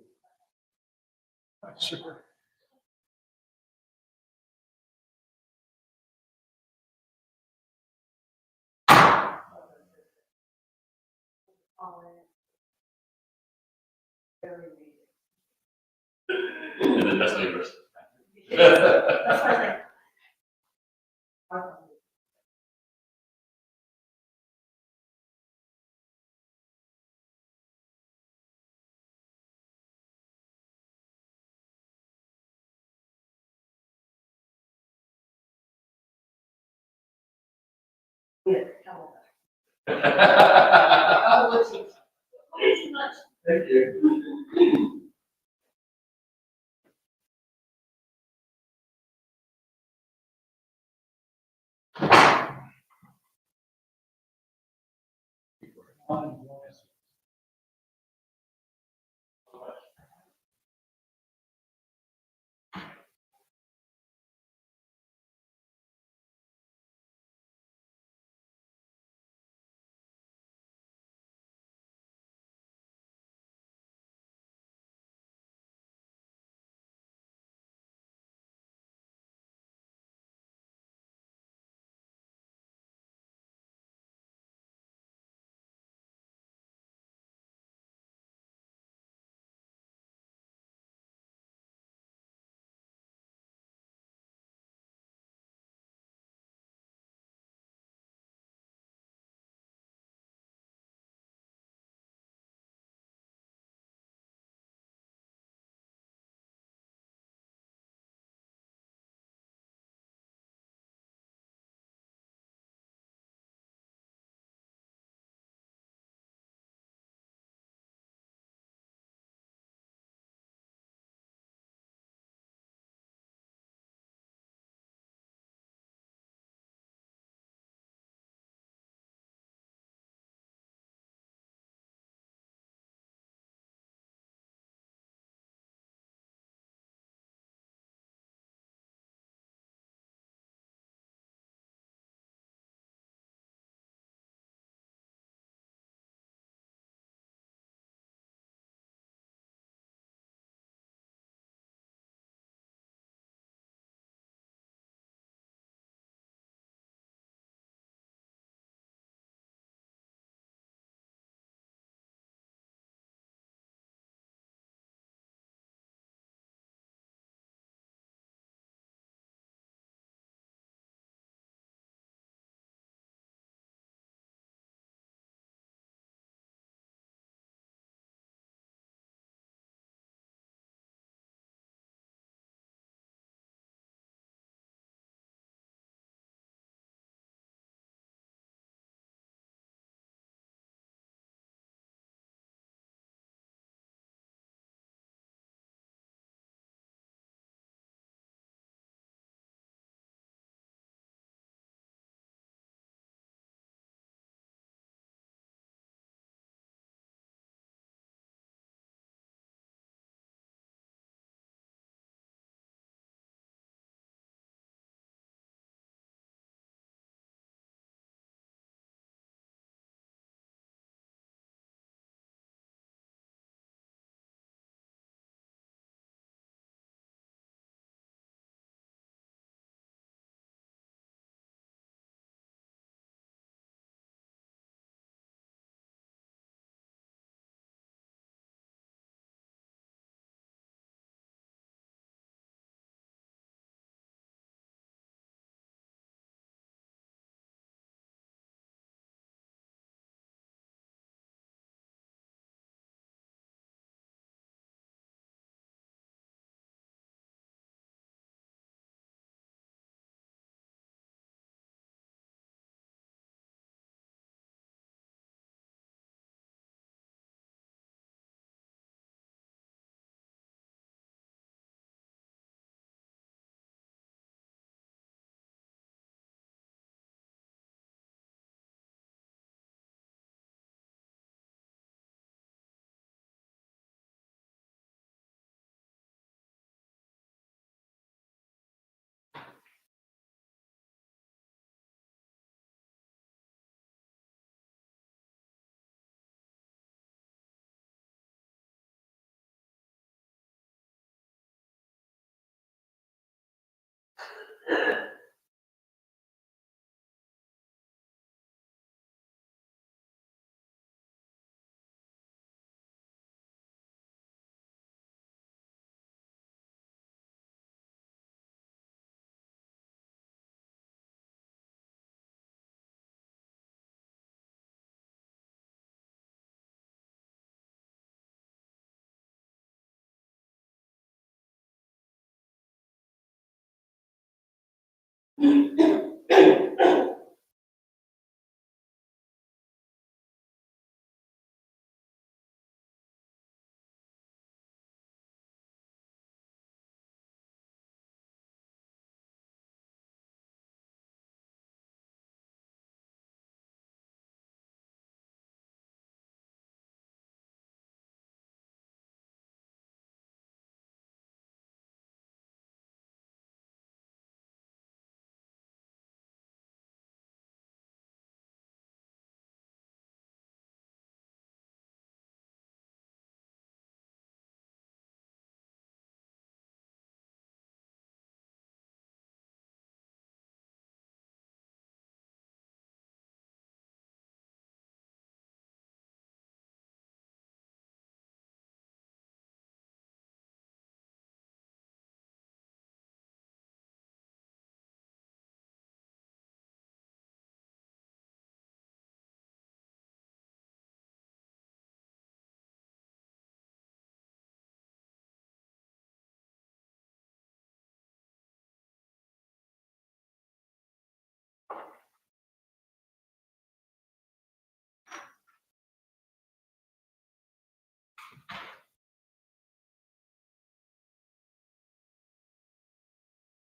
Not sure. And then that's the universe. Thank you.